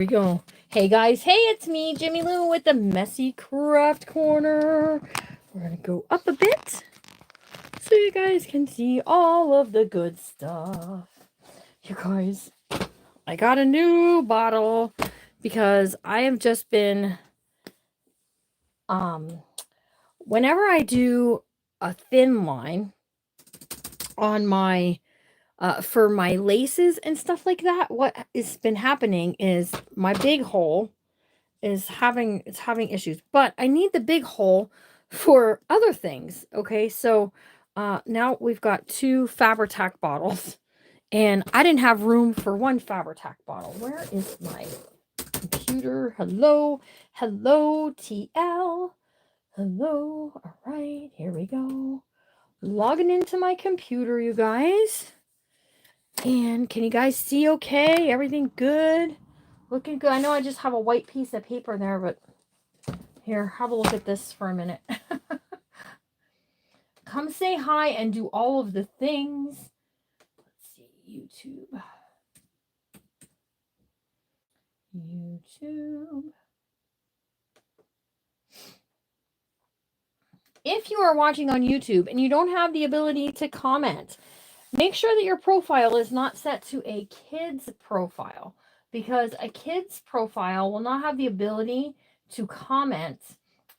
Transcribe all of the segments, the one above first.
We go. Hey guys, hey, it's me, Jimmy Lou, with the Messy Craft Corner. We're gonna go up a bit so you guys can see all of the good stuff. You guys, I got a new bottle because I have just been, whenever I do a thin line on my for my laces and stuff like that, what has been happening is my big hole is having issues, but I need the big hole for other things. Okay, so now we've got two Fabri-Tac bottles, and I didn't have room for one Fabri-Tac bottle. Where is my computer? Hello, hello, TL. Hello. All right, here we go. Logging into my computer, you guys. And can you guys see okay? Everything good? Looking good. I know I just have a white piece of paper there, but here, have a look at this for a minute. Come say hi and do all of the things. Let's see, YouTube. If you are watching on YouTube and you don't have the ability to comment, make sure that your profile is not set to a kid's profile, because a kid's profile will not have the ability to comment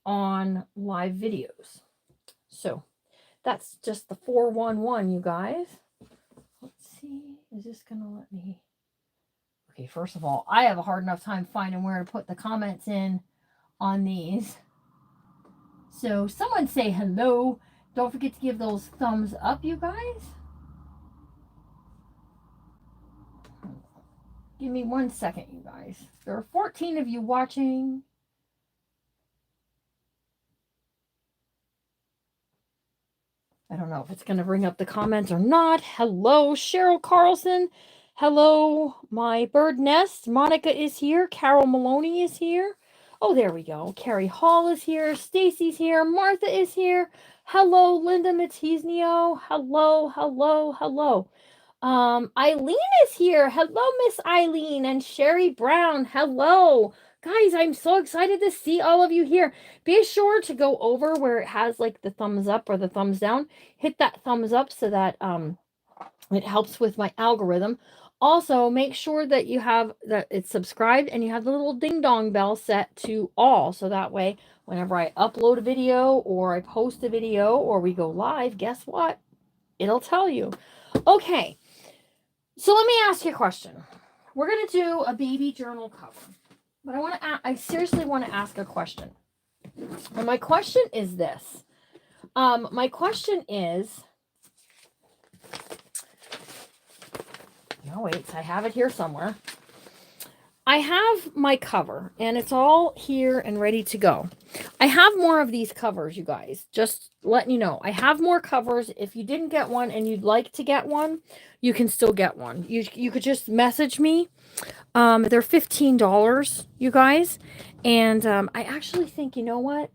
on live videos. So that's just the 411, you guys. Let's see. Is this going to let me? Okay, first of all, I have a hard enough time finding where to put the comments in on these. So someone say hello. Don't forget to give those thumbs up, you guys. Give me 1 second, you guys. There are 14 of you watching. I don't know if it's going to bring up the comments or not. Hello, Cheryl Carlson. Hello, my bird nest. Monica is here. Carol Maloney is here. Oh, there we go. Carrie Hall is here. Stacy's here. Martha is here. Hello, Linda Matizio. Hello, hello, hello. Eileen is here. Hello, Miss Eileen and Sherry Brown. Hello. Guys, I'm so excited to see all of you here. Be sure to go over where it has like the thumbs up or the thumbs down. Hit that thumbs up so that it helps with my algorithm. Also, make sure that you have that it's subscribed and you have the little ding dong bell set to all, so that way whenever I upload a video or I post a video or we go live, guess what? It'll tell you. Okay. So let me ask you a question. We're going to do a baby journal cover. But I seriously want to ask a question. And my question is this. My question is, no, wait, I have it here somewhere. I have my cover, and it's all here and ready to go. I have more of these covers, you guys. Just letting you know. I have more covers. If you didn't get one and you'd like to get one, you can still get one. You could just message me. They're $15, you guys. And I actually think, you know what?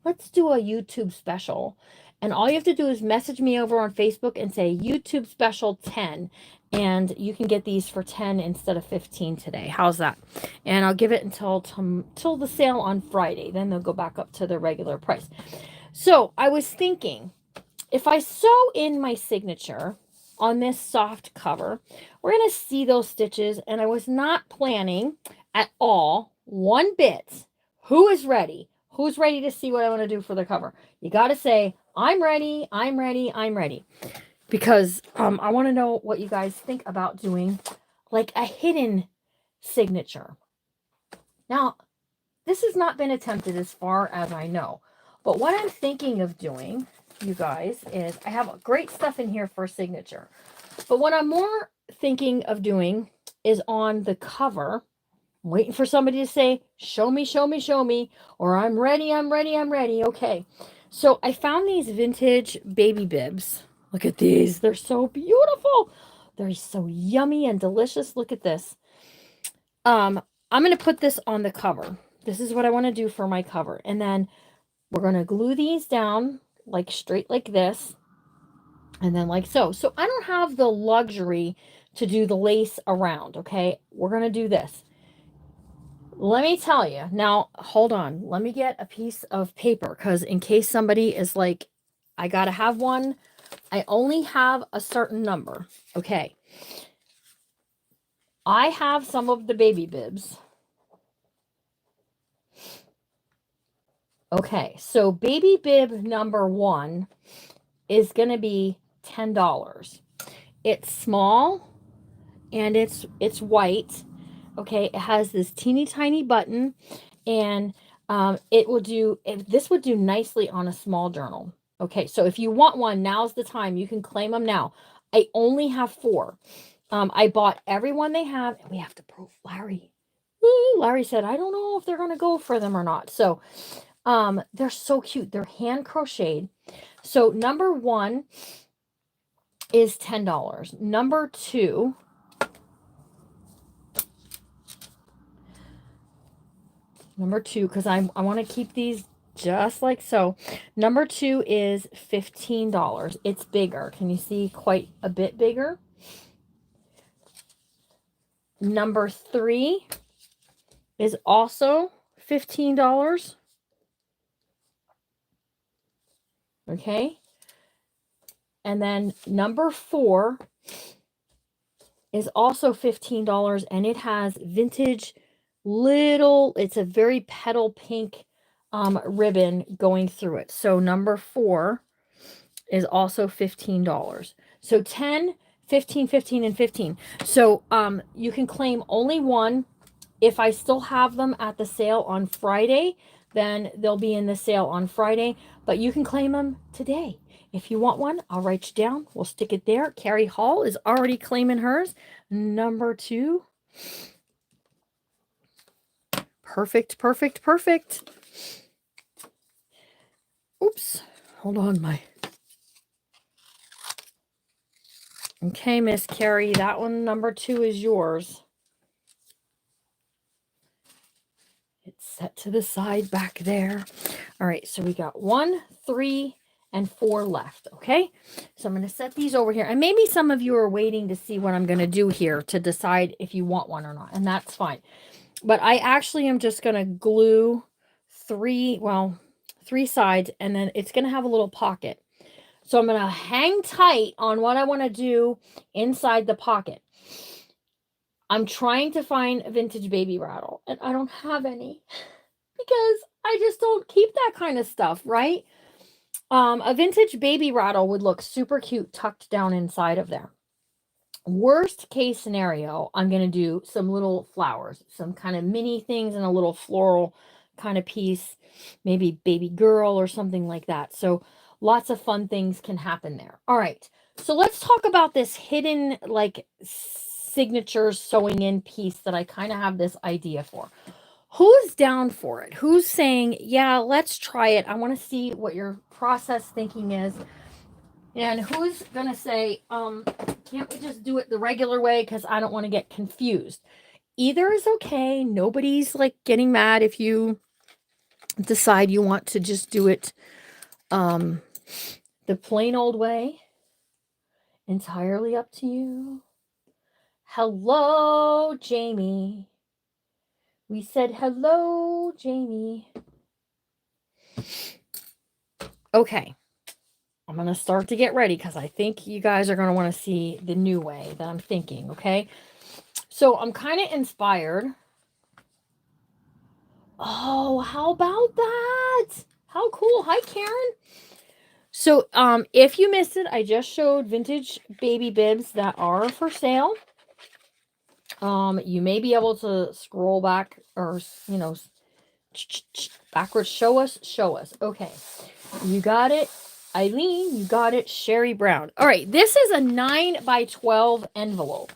Let's do a YouTube special. And all you have to do is message me over on Facebook and say YouTube special 10. And you can get these for 10 instead of 15 today. How's that? And I'll give it until the sale on Friday. Then they'll go back up to their regular price. So I was thinking, if I sew in my signature on this soft cover, we're going to see those stitches. And I was not planning at all, one bit. Who is ready? Who's ready to see what I want to do for the cover? You got to say, I'm ready, I'm ready, I'm ready. Because I want to know what you guys think about doing like a hidden signature. Now, this has not been attempted as far as I know. But what I'm thinking of doing, you guys, is I have great stuff in here for a signature. But what I'm more thinking of doing is on the cover, I'm waiting for somebody to say, show me, show me, show me, or I'm ready, I'm ready, I'm ready. Okay. So I found these vintage baby bibs. Look at these. They're so beautiful. They're so yummy and delicious. Look at this. I'm going to put this on the cover. This is what I want to do for my cover. And then we're going to glue these down like straight like this. And then like so. So I don't have the luxury to do the lace around, okay? We're going to do this. Let me tell you. Now, hold on. Let me get a piece of paper because in case somebody is like, I got to have one. I only have a certain number. Okay. I have some of the baby bibs. Okay. So baby bib number 1 is going to be $10. It's small and it's white. Okay. It has this teeny tiny button and it will do, this would do nicely on a small journal. Okay, so if you want one, now's the time. You can claim them now. I only have 4. I bought every one they have, and we have to prove Larry. Ooh, Larry said, I don't know if they're going to go for them or not. So they're so cute. They're hand crocheted. So number 1 is $10. Number 2 because I want to keep these just like so. Number 2 is $15. It's bigger. Can you see quite a bit bigger? Number 3 is also $15. Okay. And then number 4 is also $15 and it has vintage little, it's a very petal pink ribbon going through it. So number 4 is also $15. So 10, 15, 15, and 15. So you can claim only one. If I still have them at the sale on Friday, then they'll be in the sale on Friday, but you can claim them today. If you want one, I'll write you down. We'll stick it there. Carrie Hall is already claiming hers. Number 2. Perfect, perfect, perfect. Oops. Hold on, Okay, Miss Carrie, that one, number 2, is yours. It's set to the side back there. All right, so we got 1, 3, and 4 left, okay? So I'm going to set these over here. And maybe some of you are waiting to see what I'm going to do here to decide if you want one or not, and that's fine. But I actually am just going to glue 3 sides, and then it's going to have a little pocket. So I'm going to hang tight on what I want to do inside the pocket. I'm trying to find a vintage baby rattle, and I don't have any because I just don't keep that kind of stuff, right? A vintage baby rattle would look super cute tucked down inside of there. Worst case scenario, I'm going to do some little flowers, some kind of mini things and a little floral kind of piece, maybe baby girl or something like that. So lots of fun things can happen there. All right. So let's talk about this hidden like signature sewing in piece that I kind of have this idea for. Who's down for it? Who's saying, yeah, let's try it. I want to see what your process thinking is. And who's going to say, can't we just do it the regular way? Because I don't want to get confused. Either is okay. Nobody's like getting mad if you decide you want to just do it the plain old way. Entirely up to you. Hello, Jamie. We said hello, Jamie. Okay. I'm going to start to get ready because I think you guys are going to want to see the new way that I'm thinking, okay? So I'm kind of inspired. Oh, how about that? How cool. Hi, Karen. So if you missed it, I just showed vintage baby bibs that are for sale. You may be able to scroll back or, backwards. Show us. Okay. You got it. Eileen, you got it. Sherry Brown. All right. This is a 9x12 envelope.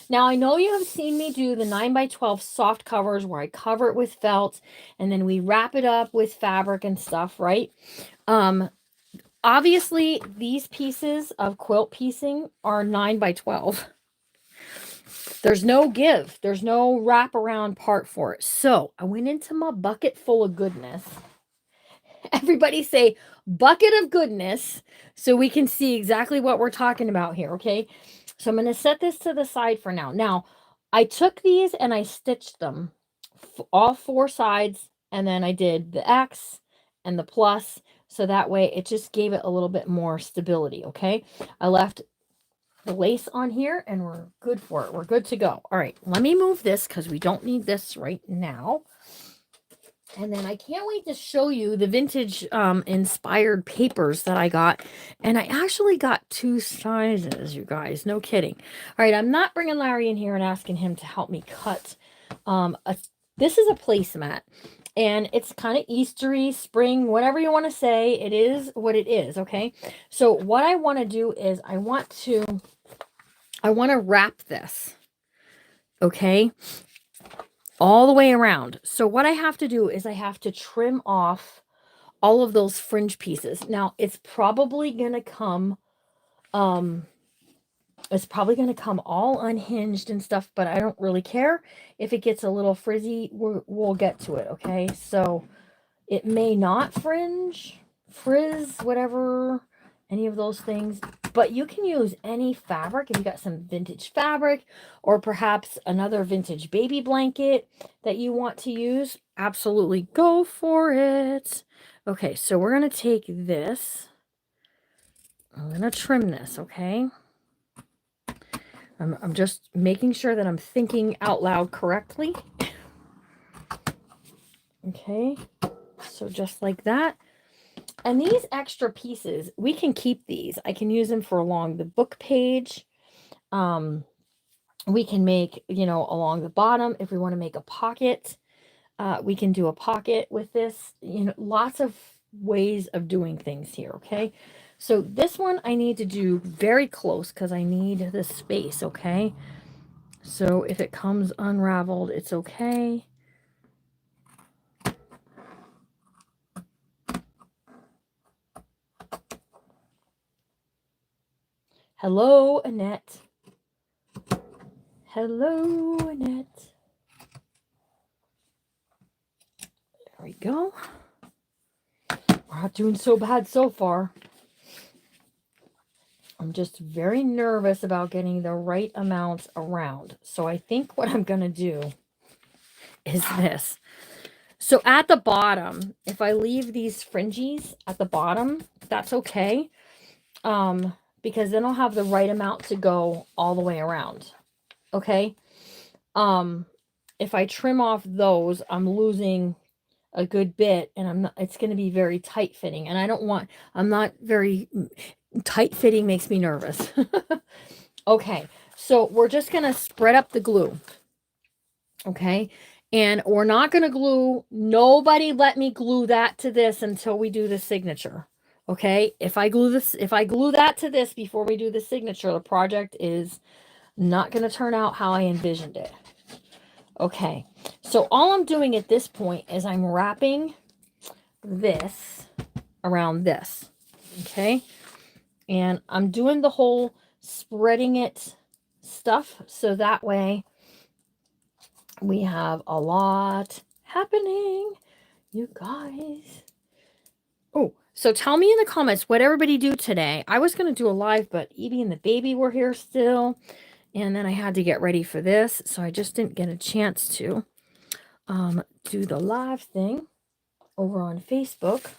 Now, I know you have seen me do the 9x12 soft covers where I cover it with felt and then we wrap it up with fabric and stuff, right? Obviously, these pieces of quilt piecing are 9x12. There's no give. There's no wraparound part for it. So I went into my bucket full of goodness. Everybody say bucket of goodness so we can see exactly what we're talking about here, okay? So I'm going to set this to the side for now. Now, I took these and I stitched them all four sides, and then I did the X and the plus, so that way it just gave it a little bit more stability, okay? I left the lace on here, and we're good for it. We're good to go. All right, let me move this because we don't need this right now. And then I can't wait to show you the vintage inspired papers that I got. And I actually got 2 sizes, you guys. No kidding. All right, I'm not bringing Larry in here and asking him to help me cut. This is a placemat. And it's kind of Eastery, spring, whatever you want to say. It is what it is, okay? So what I want to do is I want to wrap this, okay? All the way around. So what I have to do is I have to trim off all of those fringe pieces. Now it's probably going to come, all unhinged and stuff, but I don't really care if it gets a little frizzy. We'll get to it. Okay. So it may not frizz, whatever, any of those things, but you can use any fabric. If you got some vintage fabric or perhaps another vintage baby blanket that you want to use, absolutely go for it. Okay, so we're going to take this. I'm going to trim this, okay? I'm just making sure that I'm thinking out loud correctly. Okay, so just like that. And these extra pieces, we can keep these. I can use them for along the book page. We can make, along the bottom, if we want to make a pocket, we can do a pocket with this. Lots of ways of doing things here, okay? So this one I need to do very close because I need the space, okay? So if it comes unraveled, it's okay. Hello, Annette. Hello, Annette. There we go. We're not doing so bad so far. I'm just very nervous about getting the right amounts around. So I think what I'm going to do is this. So at the bottom, if I leave these fringes at the bottom, that's okay. Because then I'll have the right amount to go all the way around. Okay. If I trim off those, I'm losing a good bit, and it's going to be very tight fitting. And I'm not very tight fitting, makes me nervous. Okay. So we're just going to spread up the glue. Okay. And we're not going to glue. Nobody let me glue that to this until we do the signature. Okay. If I glue that to this before we do the signature, the project is not going to turn out how I envisioned it. Okay. So all I'm doing at this point is I'm wrapping this around this. Okay. And I'm doing the whole spreading it stuff. So that way we have a lot happening, you guys. Oh, so tell me in the comments what everybody do today. I was going to do a live, but Evie and the baby were here still. And then I had to get ready for this. So I just didn't get a chance to do the live thing over on Facebook.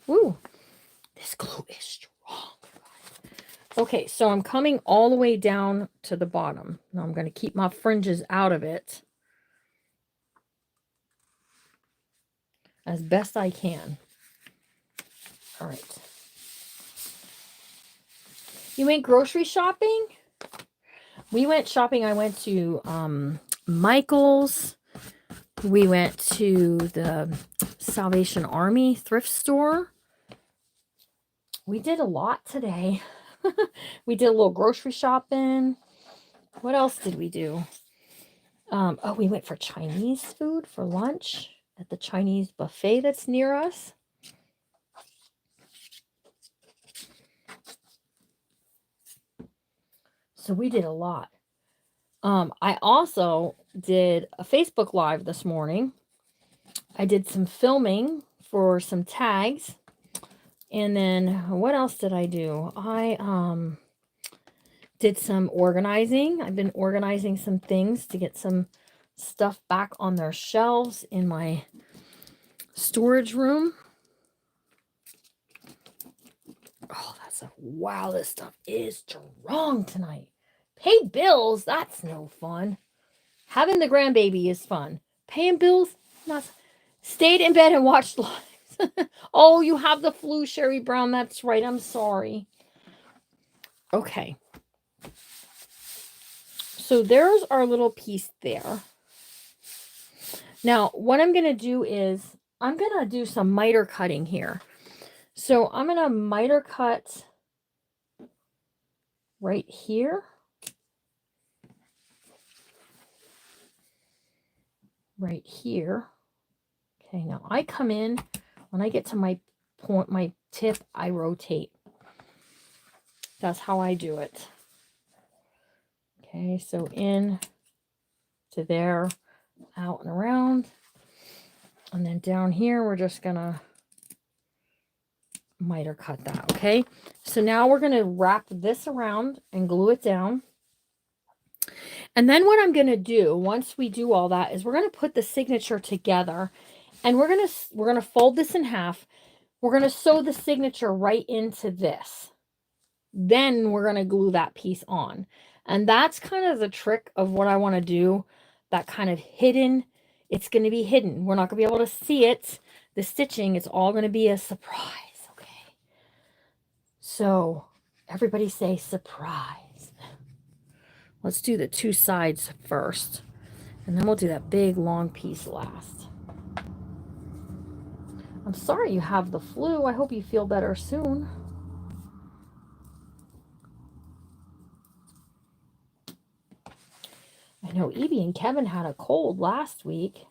Woo, this glue is strong. Okay, so I'm coming all the way down to the bottom. Now I'm going to keep my fringes out of it as best I can. All right. You went grocery shopping? We went shopping. I went to Michael's. We went to the Salvation Army thrift store. We did a lot today. We did a little grocery shopping. What else did we do? Oh, we went for Chinese food for lunch at the Chinese buffet that's near us. So we did a lot. I also did a Facebook Live this morning. I did some filming for some tags. And then what else did I do? I did some organizing. I've been organizing some things to get some stuff back on their shelves in my storage room. Oh, wow, this stuff is strong tonight. Pay bills, that's no fun. Having the grandbaby is fun. Paying bills, not. Stayed in bed and watched lives. Oh, you have the flu, Sherry Brown. That's right. I'm sorry. Okay. So there's our little piece there. Now, what I'm going to do is I'm going to do some miter cutting here. So I'm going to miter cut right here. Right here. Okay, now I come in, when I get to my point, my tip, I rotate. That's how I do it. Okay, so in to there, out and around. And then down here, we're just gonna miter cut that, okay? So now we're gonna wrap this around and glue it down. And then what I'm gonna do, once we do all that, is we're gonna put the signature together, and we're gonna fold this in half. We're gonna sew the signature right into this. Then we're gonna glue that piece on. And that's kind of the trick of what I want to do, that kind of hidden. It's going to be hidden. We're not going to be able to see it. The stitching, it's all going to be a surprise, okay? So everybody say surprise. Let's do the two sides first, and then we'll do that big long piece last. I'm sorry you have the flu. I hope you feel better soon. I know Evie and Kevin had a cold last week.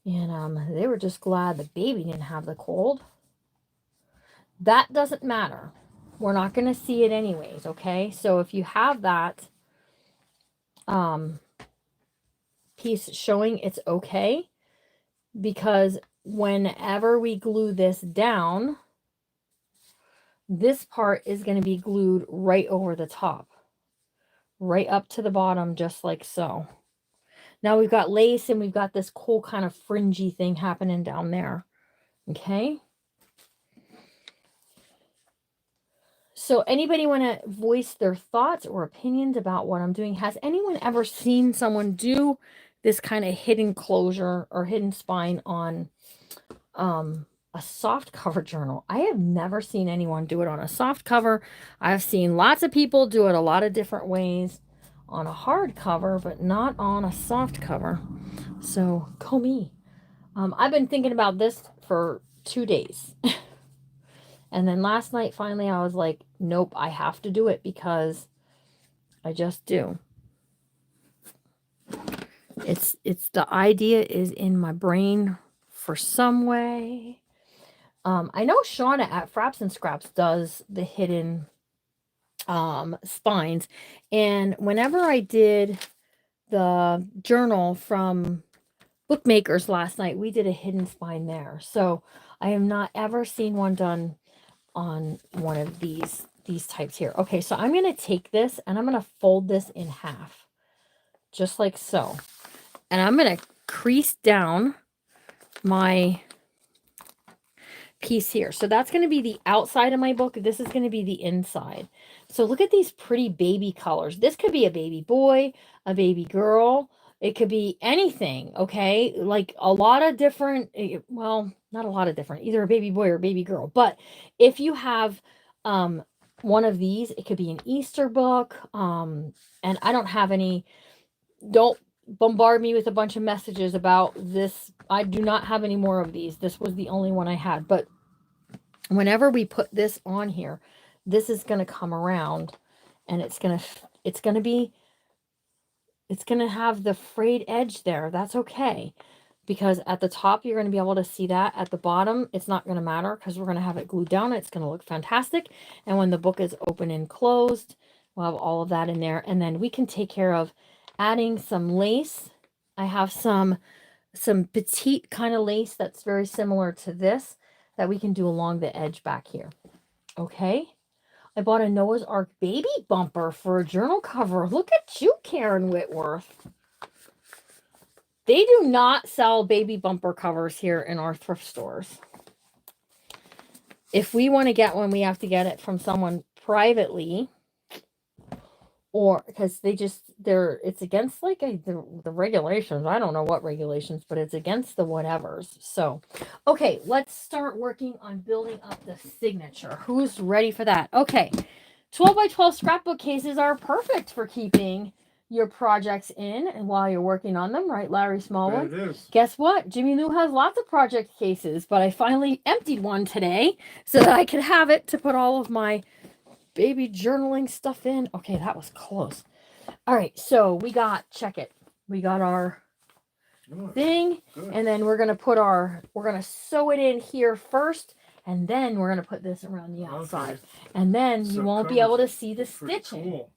And they were just glad the baby didn't have the cold. That doesn't matter. We're not going to see it anyways, okay? So if you have that piece showing, it's okay. Because whenever we glue this down, this part is going to be glued right over the top. Right up to the bottom, just like so. Now we've got lace and we've got this cool kind of fringy thing happening down there. Okay. So anybody want to voice their thoughts or opinions about what I'm doing? Has anyone ever seen someone do this kind of hidden closure or hidden spine on a soft cover journal? I have never seen anyone do it on a soft cover. I've seen lots of people do it a lot of different ways on a hard cover, but not on a soft cover. So go me. I've been thinking about this for 2 days. And then last night, finally, I was like, nope, I have to do it because I just do. It's the idea is in my brain for some way. I know Shauna at Fraps and Scraps does the hidden spines. And whenever I did the journal from Bookmakers last night, we did a hidden spine there. So I have not ever seen one done on one of these types here. Okay, so I'm going to take this and I'm going to fold this in half, just like so. And I'm going to crease down my piece here. So that's going to be the outside of my book. This is going to be the inside. So look at these pretty baby colors. This could be a baby boy, a baby girl. It could be anything, okay? Like a lot of different, well, not a lot of different, either a baby boy or a baby girl. But if you have one of these, it could be an Easter book. And I don't have any, don't bombard me with a bunch of messages about this. I do not have any more of these. This was the only one I had. But whenever we put this on here, this is going to come around and it's going to have the frayed edge there. That's okay. Because at the top, you're going to be able to see that. At the bottom, it's not going to matter because we're going to have it glued down. It's going to look fantastic. And when the book is open and closed, we'll have all of that in there. And then we can take care of adding some lace. I have some petite kind of lace that's very similar to this that we can do along the edge back here. Okay. I bought a Noah's Ark baby bumper for a journal cover. Look at you, Karen Whitworth. They do not sell baby bumper covers here in our thrift stores. If we want to get one, we have to get it from someone privately, or because it's against like the regulations. I don't know what regulations, but it's against the whatevers. So, okay, let's start working on building up the signature. Who's ready for that? Okay, 12 by 12 scrapbook cases are perfect for keeping your projects in and while you're working on them, right, Larry Smallwood? It is. Guess what? Jimmy Lou has lots of project cases, but I finally emptied one today so that I could have it to put all of my baby journaling stuff in. Okay, that was close. All right, so we got, check it. We got our thing, and then we're going to sew it in here first, and then we're going to put this around the outside. Okay. And then you won't be able to see the stitching. Cool.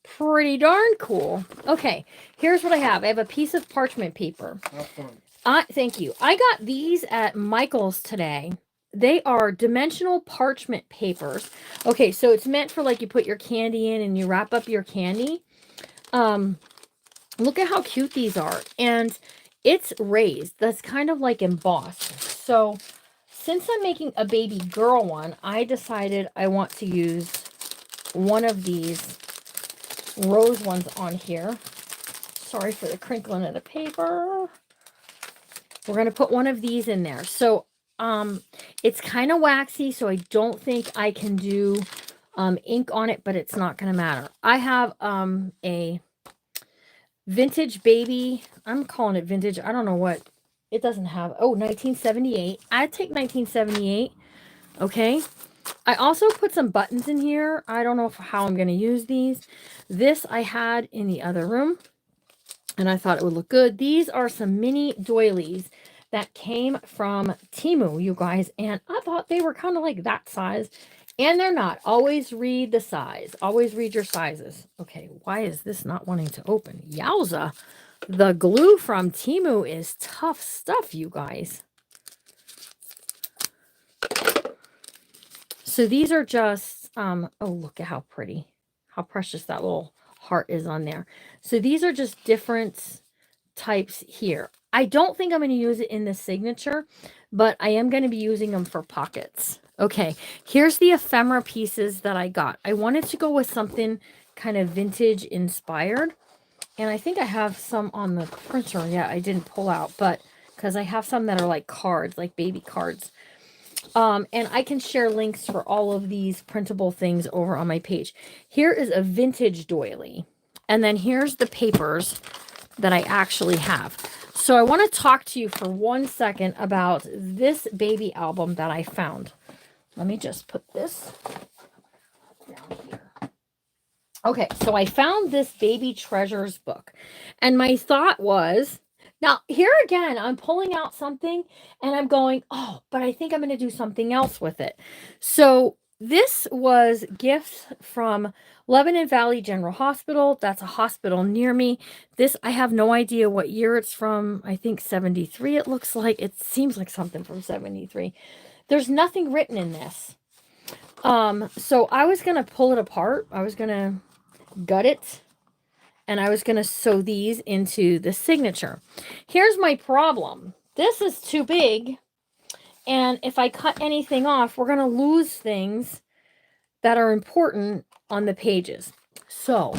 Pretty darn cool. Okay, here's what I have. I have a piece of parchment paper. Have fun. Thank you. I got these at Michael's today. They are dimensional parchment papers. Okay, so it's meant for like you put your candy in and you wrap up your candy. Look at how cute these are. And it's raised. That's kind of like embossed. So since I'm making a baby girl one, I decided I want to use one of these rose ones on here. Sorry for the crinkling of the paper. We're going to put one of these in there. So it's kind of waxy, so I don't think I can do ink on it, but it's not going to matter. I have a vintage baby. I'm calling it vintage. I don't know what. It doesn't have. Oh, 1978. I'd take 1978. Okay. I also put some buttons in here. I don't know how I'm going to use these. This I had in the other room, and I thought it would look good. These are some mini doilies that came from Temu, you guys, and I thought they were kind of like that size, and they're not. Always read the size. Always read your sizes. Okay, why is this not wanting to open? Yowza. The glue from Temu is tough stuff, you guys. So these are just, oh, look at how pretty, how precious that little heart is on there. So these are just different types here. I don't think I'm going to use it in the signature, but I am going to be using them for pockets. Okay, here's the ephemera pieces that I got. I wanted to go with something kind of vintage inspired. And I think I have some on the printer. Yeah, I didn't pull out, but because I have some that are like cards, like baby cards. And I can share links for all of these printable things over on my page. Here is a vintage doily. And then here's the papers that I actually have. So I want to talk to you for 1 second about this baby album that I found. Let me just put this down here. Okay, so I found this Baby Treasures book. And my thought was, now here again, I'm pulling out something and I'm going, oh, but I think I'm going to do something else with it. So this was gifts from Lebanon Valley General Hospital. That's a hospital near me. This, I have no idea what year it's from. I think 73 it looks like. It seems like something from 73. There's nothing written in this. So I was going to pull it apart. I was going to gut it, and I was going to sew these into the signature. Here's my problem. This is too big, and if I cut anything off, we're going to lose things that are important on the pages. So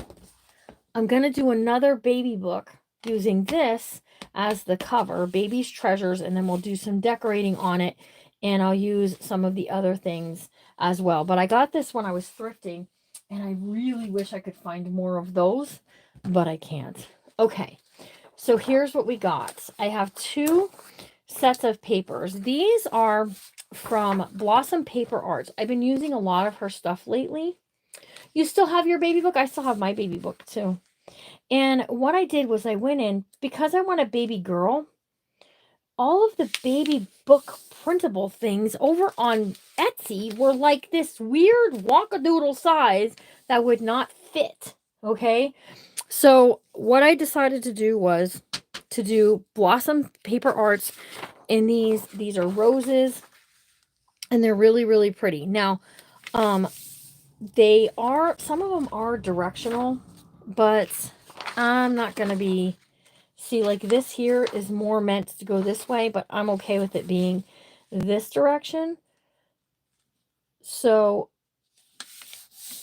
I'm going to do another baby book using this as the cover, Baby's Treasures, and then we'll do some decorating on it, and I'll use some of the other things as well. But I got this when I was thrifting, and I really wish I could find more of those, but I can't. Okay, so here's what we got. I have 2 sets of papers. These are from Blossom Paper Arts. I've been using a lot of her stuff lately. You still have your baby book? I still have my baby book too. And what I did was I went in, because I want a baby girl, all of the baby book printable things over on Etsy were like this weird wonkadoodle size that would not fit. Okay. So what I decided to do was to do Blossom Paper Arts in these are roses, and they're really, really pretty. Now, some of them are directional, but I'm not going to be, see, like this here is more meant to go this way, but I'm okay with it being this direction. So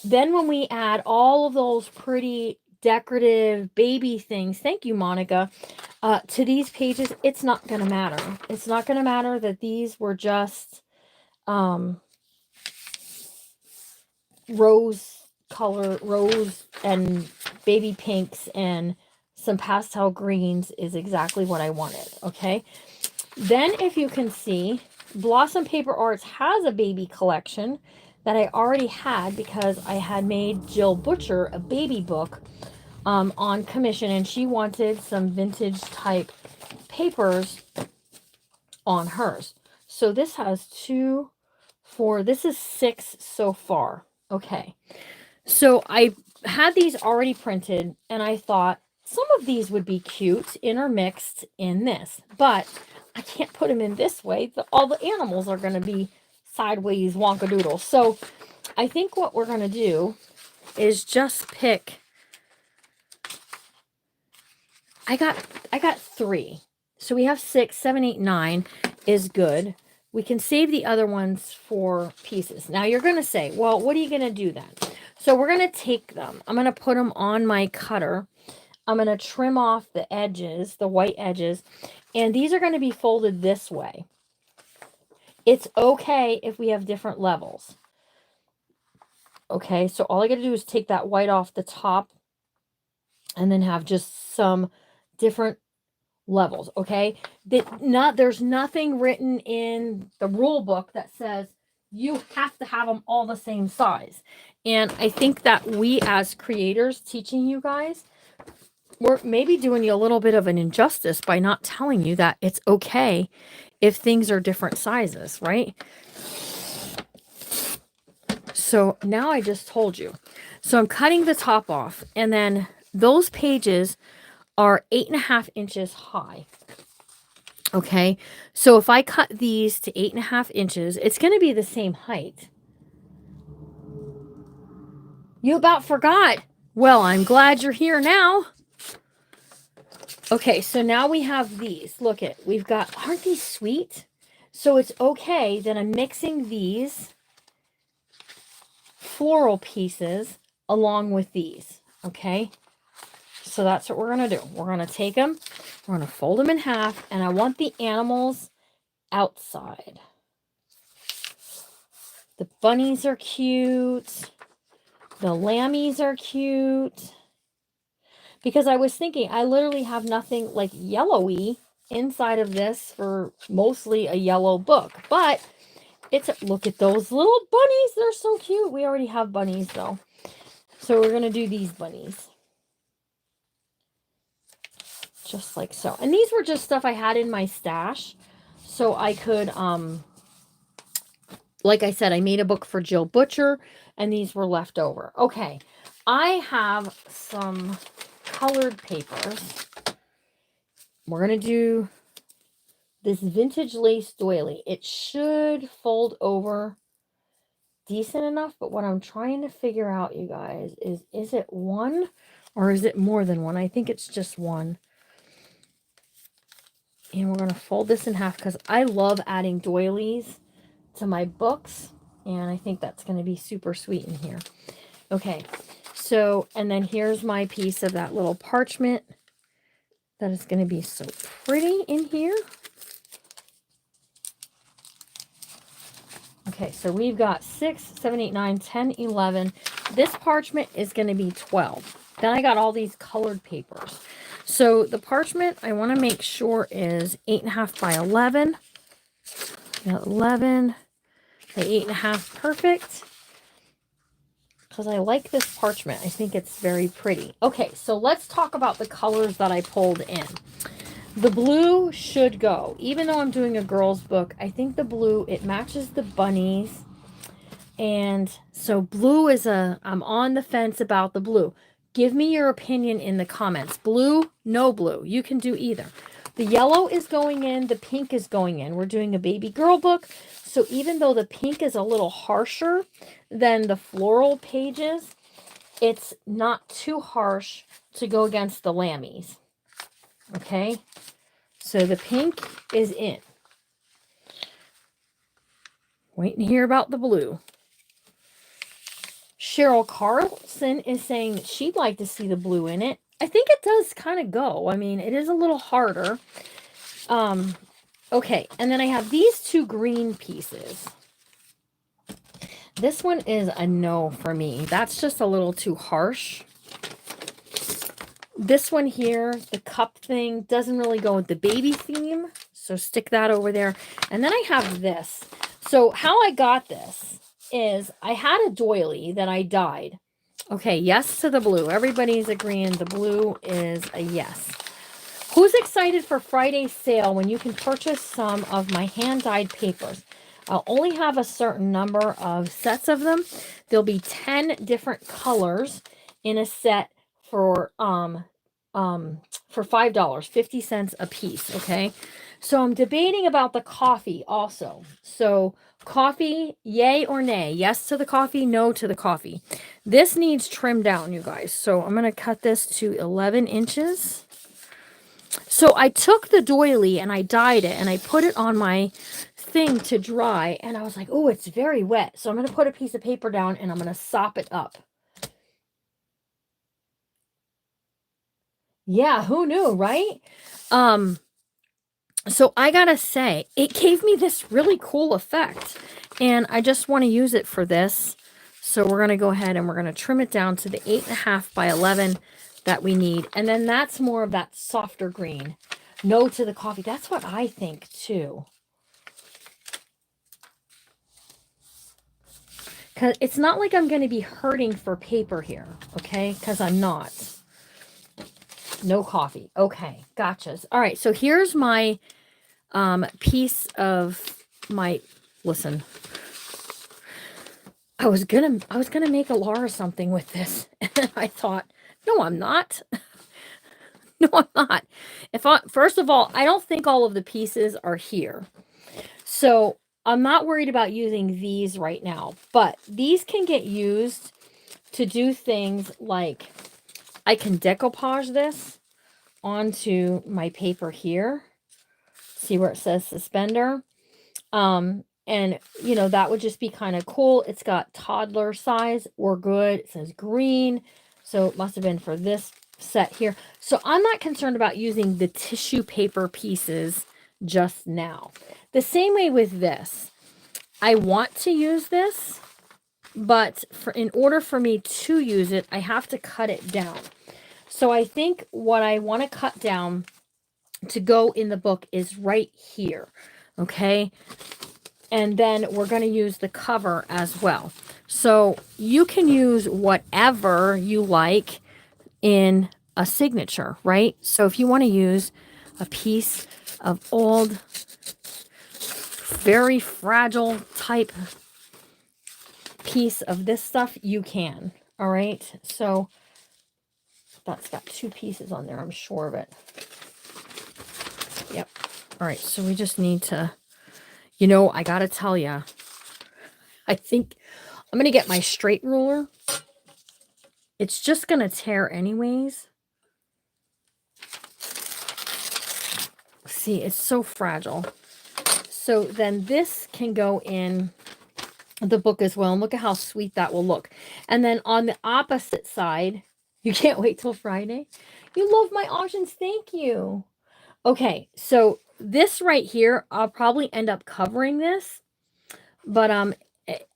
then when we add all of those pretty decorative baby things, thank you, Monica, to these pages, it's not going to matter. It's not going to matter that these were just rose and baby pinks and some pastel greens is exactly what I wanted. Okay. Then if you can see, Blossom Paper Arts has a baby collection that I already had because I had made Jill Butcher a baby book on commission, and she wanted some vintage type papers on hers. So this has 2, 4, this is 6 so far. Okay. So I had these already printed, and I thought some of these would be cute intermixed in this, but I can't put them in this way. All the animals are going to be sideways wonkadoodle. So I think what we're going to do is just pick. I got 3. So we have 6, 7, 8, 9 is good. We can save the other ones for pieces. Now you're going to say, well, what are you going to do then? So we're going to take them. I'm going to put them on my cutter. I'm going to trim off the edges, the white edges, and these are going to be folded this way. It's okay if we have different levels. Okay, so all I got to do is take that white off the top and then have just some different levels. Okay, there's nothing written in the rule book that says you have to have them all the same size. And I think that we as creators teaching you guys, we're maybe doing you a little bit of an injustice by not telling you that it's okay if things are different sizes, right? So now I just told you. So I'm cutting the top off, and then those pages are 8.5 inches high. Okay, so if I cut these to 8.5 inches, it's going to be the same height. You about forgot. Well, I'm glad you're here now. Okay, so now we have these. Look it, we've got, aren't these sweet? So it's okay that I'm mixing these floral pieces along with these. Okay, so that's what we're going to do. We're going to take them, we're going to fold them in half, and I want the animals outside. The bunnies are cute. The lammies are cute. Because I was thinking, I literally have nothing like yellowy inside of this for mostly a yellow book. But look at those little bunnies. They're so cute. We already have bunnies though. So we're going to do these bunnies. Just like so. And these were just stuff I had in my stash. So I could, like I said, I made a book for Jill Butcher, and these were left over. Okay, I have some colored papers. We're going to do this vintage lace doily. It should fold over decent enough, but what I'm trying to figure out, you guys, is it one or is it more than one? I think it's just one. And we're going to fold this in half because I love adding doilies to my books, and I think that's going to be super sweet in here. Okay, so, and then here's my piece of that little parchment that is going to be so pretty in here. Okay, so we've got 6, 7, 8, 9, 10, 11. This parchment is going to be 12. Then I got all these colored papers. So the parchment I want to make sure is 8.5 by 11. 11 by 8.5, perfect. Because I like this parchment. I think it's very pretty. Okay, so let's talk about the colors that I pulled in. The blue should go. Even though I'm doing a girl's book, I think the blue, it matches the bunnies. And so blue is I'm on the fence about the blue. Give me your opinion in the comments. Blue, no blue. You can do either. The yellow is going in, the pink is going in. We're doing a baby girl book. So even though the pink is a little harsher than the floral pages, it's not too harsh to go against the lammies. Okay, so the pink is in. Waiting to hear about the blue. Cheryl Carlson is saying that she'd like to see the blue in it. I think it does kind of go. I mean, it is a little harder. Okay, and then I have these two green pieces. This one is a no for me. That's just a little too harsh. This one here, the cup thing, doesn't really go with the baby theme. So stick that over there. And then I have this. So how I got this is I had a doily that I dyed. Okay, yes to the blue. Everybody's agreeing the blue is a yes. Who's excited for Friday's sale when you can purchase some of my hand-dyed papers? I'll only have a certain number of sets of them. There'll be 10 different colors in a set for $5, 50 cents a piece, okay? So I'm debating about the coffee also. So coffee, yay or nay? Yes to the coffee, no to the coffee. This needs trimmed down, you guys. So I'm going to cut this to 11 inches. So I took the doily and I dyed it and I put it on my thing to dry. And I was like, oh, it's very wet. So I'm going to put a piece of paper down and I'm going to sop it up. Yeah, who knew, right? So I gotta say, it gave me this really cool effect. And I just want to use it for this. So we're going to go ahead and we're going to trim it down to the 8.5 by 11 that we need. And then that's more of that softer green. No to the coffee. That's what I think too. Because it's not like I'm going to be hurting for paper here. Okay? Because I'm not. No coffee. Okay. Gotcha. All right. So here's my piece of my, listen, I was gonna make a Laura something with this. And I thought, no, I'm not. No, I'm not. First of all, I don't think all of the pieces are here. So I'm not worried about using these right now, but these can get used to do things like I can decoupage this onto my paper here. See where it says suspender? And, you know, that would just be kind of cool. It's got toddler size. We're good. It says green. So it must have been for this set here. So I'm not concerned about using the tissue paper pieces just now. The same way with this. I want to use this, but in order for me to use it, I have to cut it down. So I think what I want to cut down to go in the book is right here. Okay. And then we're going to use the cover as well. So you can use whatever you like in a signature, right? So if you want to use a piece of old, very fragile type piece of this stuff, you can. All right. So that's got two pieces on there. I'm sure of it. Yep. All right. So we just need to, you know, I got to tell you, I think I'm going to get my straight ruler. It's just going to tear anyways. See, it's so fragile. So then this can go in the book as well. And look at how sweet that will look. And then on the opposite side, you can't wait till Friday. You love my options. Thank you. Okay, so this right here, I'll probably end up covering this. But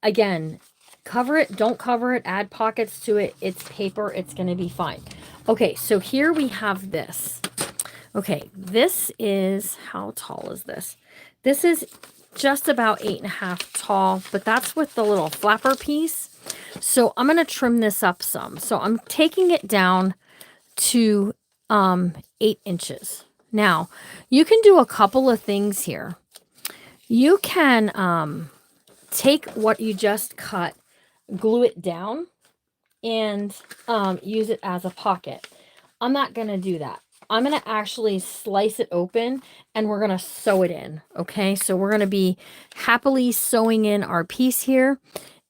again, cover it, don't cover it, add pockets to it. It's paper, it's going to be fine. Okay, so here we have this. Okay, this is, how tall is this? This is just about 8.5 tall, but that's with the little flapper piece. So I'm going to trim this up some. So I'm taking it down to 8 inches. Now, you can do a couple of things here. You can take what you just cut, glue it down, and use it as a pocket. I'm not going to do that. I'm going to actually slice it open and we're going to sew it in. Okay, so we're going to be happily sewing in our piece here.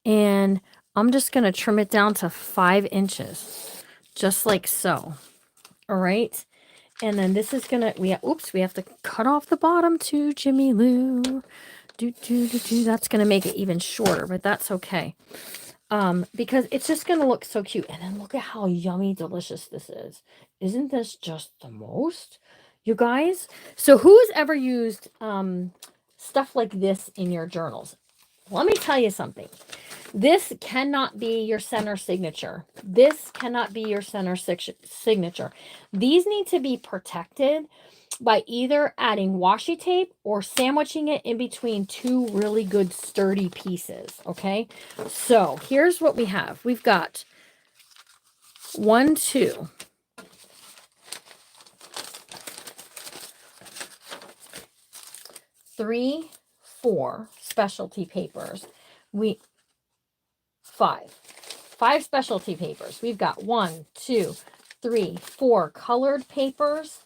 And I'm just going to trim it down to 5 inches, just like so. All right. And then this is going to, we have to cut off the bottom too, Jimmy Lou. That's going to make it even shorter, but that's okay. Because it's just going to look so cute. And then look at how yummy delicious this is. Isn't this just the most, you guys? So who's ever used stuff like this in your journals? Let me tell you something. This cannot be your center signature. This cannot be your center signature. These need to be protected by either adding washi tape or sandwiching it in between 2 really good sturdy pieces. Okay, so here's what we have. We've got 1, 2, 3, 4 specialty papers. 5 specialty papers. We've got 1, 2, 3, 4 colored papers.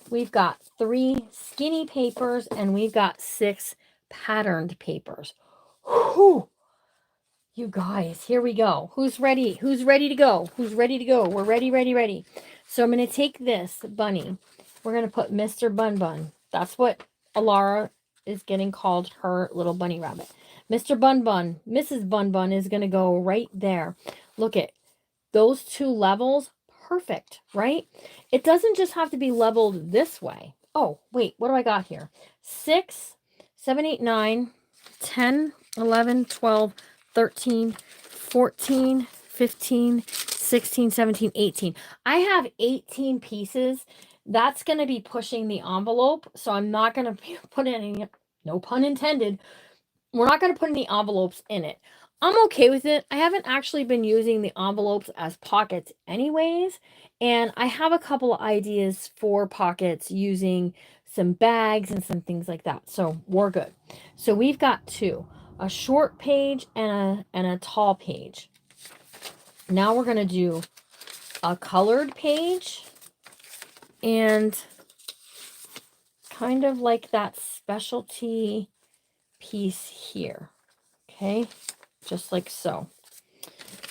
We've got 3 skinny papers, and we've got 6 patterned papers. Whew. You guys, here we go. Who's ready? Who's ready to go? Who's ready to go? We're ready, ready, ready. So I'm going to take this bunny. We're going to put Mr. Bun Bun. That's what Alara is getting called, her little bunny rabbit. Mr. Bun Bun, Mrs. Bun Bun is going to go right there. Look at those 2 levels. Perfect, right? It doesn't just have to be leveled this way. Oh, wait, what do I got here? 6, 7, 8, 9, 10, 11, 12, 13, 14, 15, 16, 17, 18. I have 18 pieces. That's going to be pushing the envelope. So I'm not going to put any, no pun intended, we're not going to put any envelopes in it. I'm okay with it. I haven't actually been using the envelopes as pockets anyways. And I have a couple of ideas for pockets using some bags and some things like that. So we're good. So we've got 2, a short page and a tall page. Now we're going to do a colored page and kind of like that specialty piece here. Okay, just like so.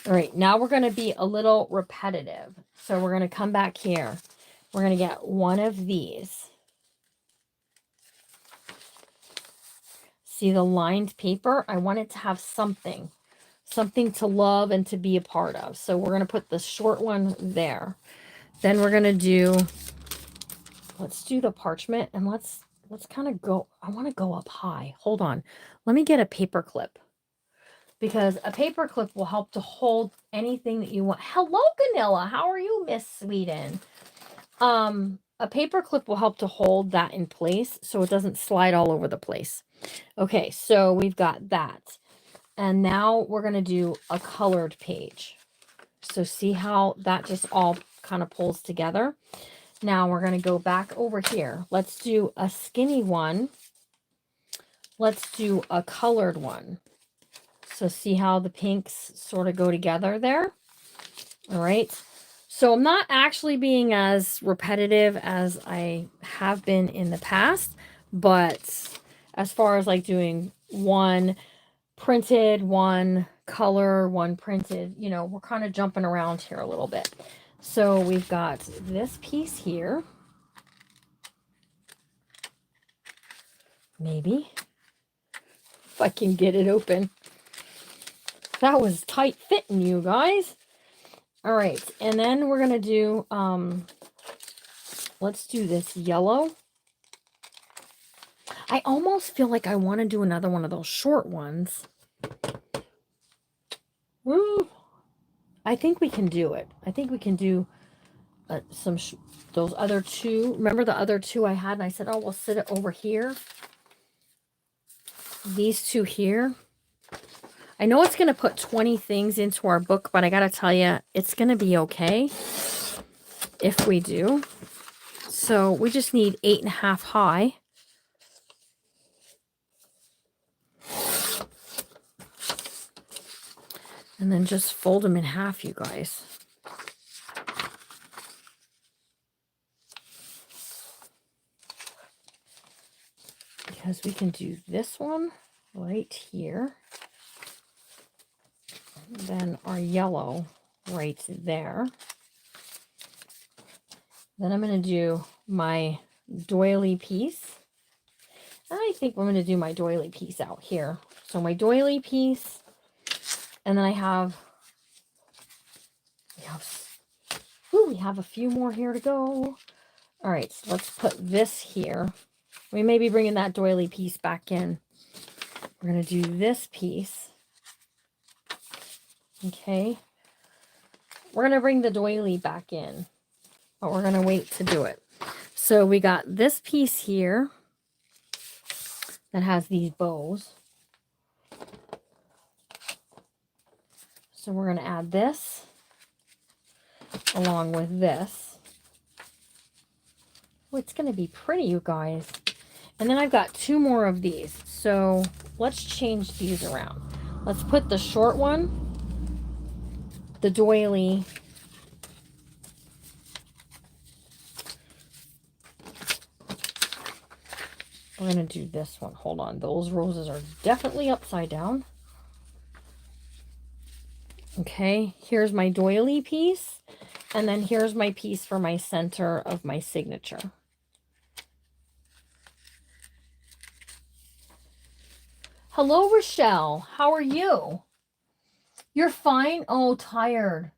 All right, now we're going to be a little repetitive. So we're going to come back here. We're going to get one of these. See the lined paper? I want it to have something to love and to be a part of. So we're going to put the short one there. Then we're going to do, let's do the parchment, and let's kind of go, I want to go up high. Hold on. Let me get a paper clip, because a paper clip will help to hold anything that you want. Hello, Ganilla. How are you, Miss Sweden? A paper clip will help to hold that in place so it doesn't slide all over the place. Okay, so we've got that. And now we're going to do a colored page. So see how that just all kind of pulls together. Now we're going to go back over here. Let's do a skinny one. Let's do a colored one. So see how the pinks sort of go together there? All right. So I'm not actually being as repetitive as I have been in the past, but as far as like doing one printed, one color, one printed, you know, we're kind of jumping around here a little bit. So we've got this piece here. Maybe if I can get it open. That was tight fitting, you guys. All right, and then we're gonna do let's do this yellow. I almost feel like I want to do another one of those short ones. Woo! I think we can do it. I think we can do those other 2. Remember the other 2 I had, and I said, oh, we'll sit it over here. These 2 here. I know it's going to put 20 things into our book, but I got to tell you, it's going to be okay if we do. So we just need 8.5 high. And then just fold them in half, you guys. because we can do this one right here. Then our yellow right there. Then I'm going to do my doily piece. I think I'm going to do my doily piece out here. So my doily piece, and then I have, we have a few more here to go. All right, so let's put this here. We may be bringing that doily piece back in. We're going to do this piece. Okay. We're going to bring the doily back in, but we're going to wait to do it. So we got this piece here that has these bows. So we're going to add this along with this. Oh, it's going to be pretty, you guys. And then I've got 2 more of these. So let's change these around. Let's put the short one, the doily, we're going to do this one. Hold on. Those roses are definitely upside down. Okay, here's my doily piece. And then here's my piece for my center of my signature. Hello, Rochelle. How are you? You're fine? Oh, tired.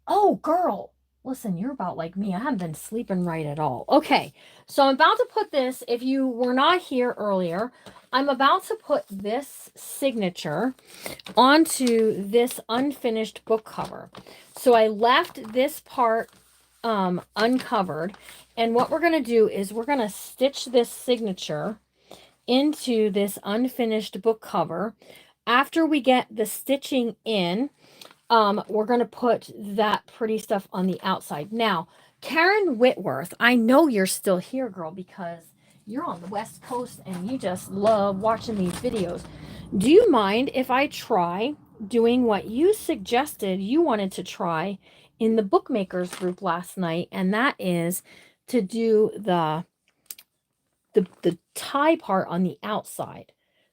Oh, girl. Listen, you're about like me. I haven't been sleeping right at all. Okay, so I'm about to put this, if you were not here earlier, I'm about to put this signature onto this unfinished book cover. So I left this part uncovered. And what we're going to do is we're going to stitch this signature into this unfinished book cover. After we get the stitching in, we're going to put that pretty stuff on the outside. Now, Karen Whitworth, I know you're still here, girl, because you're on the West Coast and you just love watching these videos. Do you mind if I try doing what you suggested you wanted to try in the bookmakers group last night? And that is to do the tie part on the outside.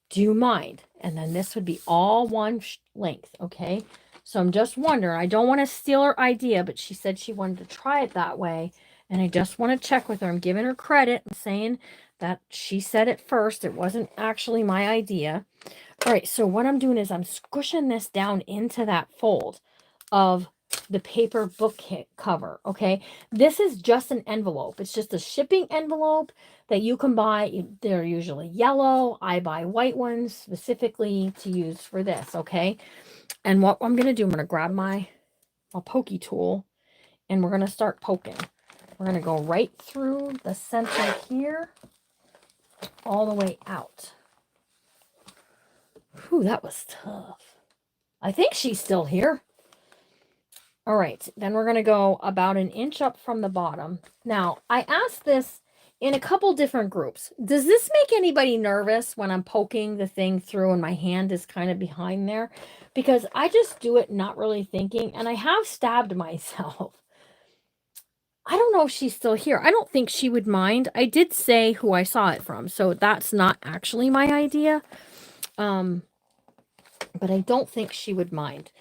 Do you mind? And then this would be all one length, okay? So I'm just wondering, I don't want to steal her idea, but she said she wanted to try it that way. And I just want to check with her. I'm giving her credit and saying that she said it first. It wasn't actually my idea. All right, so what I'm doing is I'm squishing this down into that fold of the paper book cover, okay? This is just an envelope. It's just a shipping envelope that you can buy. They're usually yellow. I buy white ones specifically to use for this, okay? And what I'm going to do, I'm going to grab my pokey tool, and we're going to start poking. We're going to go right through the center here, all the way out. Whew, that was tough. I think she's still here. All right, then we're going to go about 1 inch up from the bottom. Now, I asked this in a couple different groups. Does this make anybody nervous when I'm poking the thing through and my hand is kind of behind there? Because I just do it not really thinking, and I have stabbed myself. I don't know if she's still here. I don't think she would mind. I did say who I saw it from, so that's not actually my idea. But I don't think she would mind.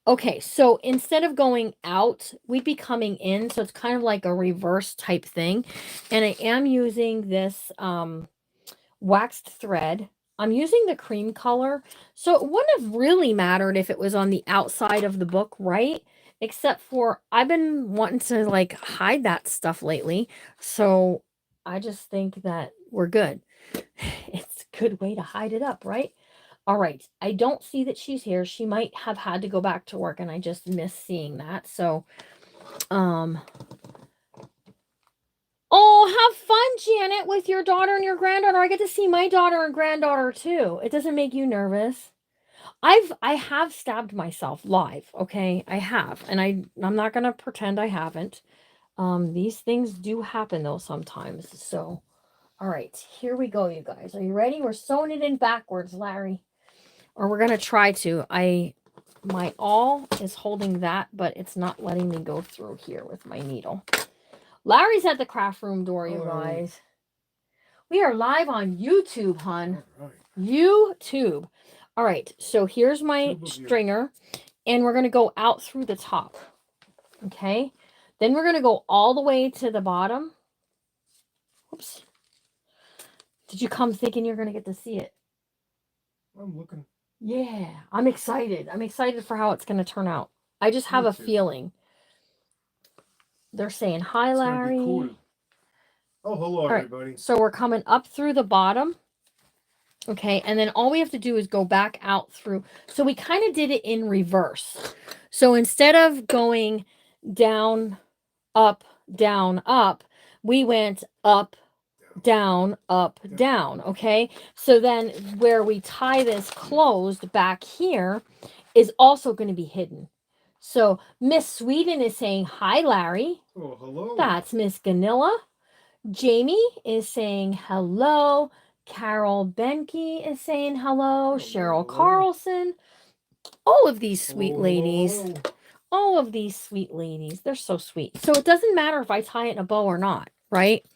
Okay, so instead of going out, we'd be coming in. So it's kind of like a reverse type thing. And I am using this waxed thread. I'm using the cream color. So it wouldn't have really mattered if it was on the outside of the book, right? Except for I've been wanting to like hide that stuff lately. So I just think that we're good. It's a good way to hide it up, right? All right, I don't see that she's here. She might have had to go back to work, and I just missed seeing that. So, oh, have fun, Janet, with your daughter and your granddaughter. I get to see my daughter and granddaughter too. It doesn't make you nervous. I have stabbed myself live, okay? I have, and I'm not gonna pretend I haven't. These things do happen though sometimes. So, all right, here we go, you guys. Are you ready? We're sewing it in backwards, Larry. Or we're going to try to. My awl is holding that, but it's not letting me go through here with my needle. Larry's at the craft room door, you guys. We are live on YouTube, hon. All right. YouTube. All right, so here's my Tube of stringer, and we're going to go out through the top. Okay? Then we're going to go all the way to the bottom. Oops. Did you come thinking you're going to get to see it? I'm looking. Yeah, I'm excited. I'm excited for how it's going to turn out. I just have Me a too. feeling. They're saying, hi, It's gonna be Larry. cool. Oh, hello, right. everybody. So we're coming up through the bottom. Okay, and then all we have to do is go back out through. So we kind of did it in reverse. So instead of going down, up, we went up, down, up, down. Okay, so then where we tie this closed back here is also going to be hidden. So Miss Sweden is saying, hi, Larry. Oh, hello. That's Miss Ganilla. Jamie is saying hello. Carol Benke is saying hello. Cheryl Carlson. All of these sweet ladies. Hello. All of these sweet ladies. They're so sweet. So it doesn't matter if I tie it in a bow or not, right?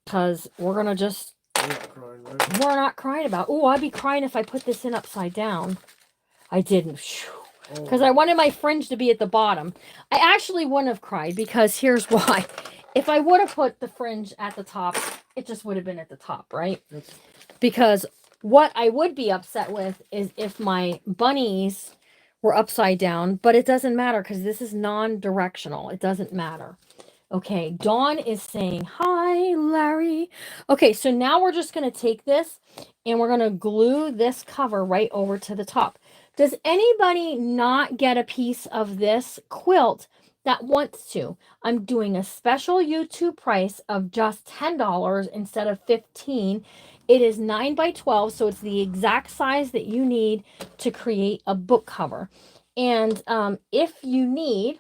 Because we're going to just... We're not crying, right? We're not crying about... Oh, I'd be crying if I put this in upside down. I didn't. Because I wanted my fringe to be at the bottom. I actually wouldn't have cried because here's why. If I would have put the fringe at the top, it just would have been at the top, right? Because what I would be upset with is if my bunnies were upside down, but it doesn't matter because this is non-directional. It doesn't matter. Okay, Dawn is saying, hi, Larry. Okay, so now we're just going to take this and we're going to glue this cover right over to the top. Does anybody not get a piece of this quilt that wants to? I'm doing a special YouTube price of just $10 instead of $15. It is 9 by 12, so it's the exact size that you need to create a book cover. And if you need,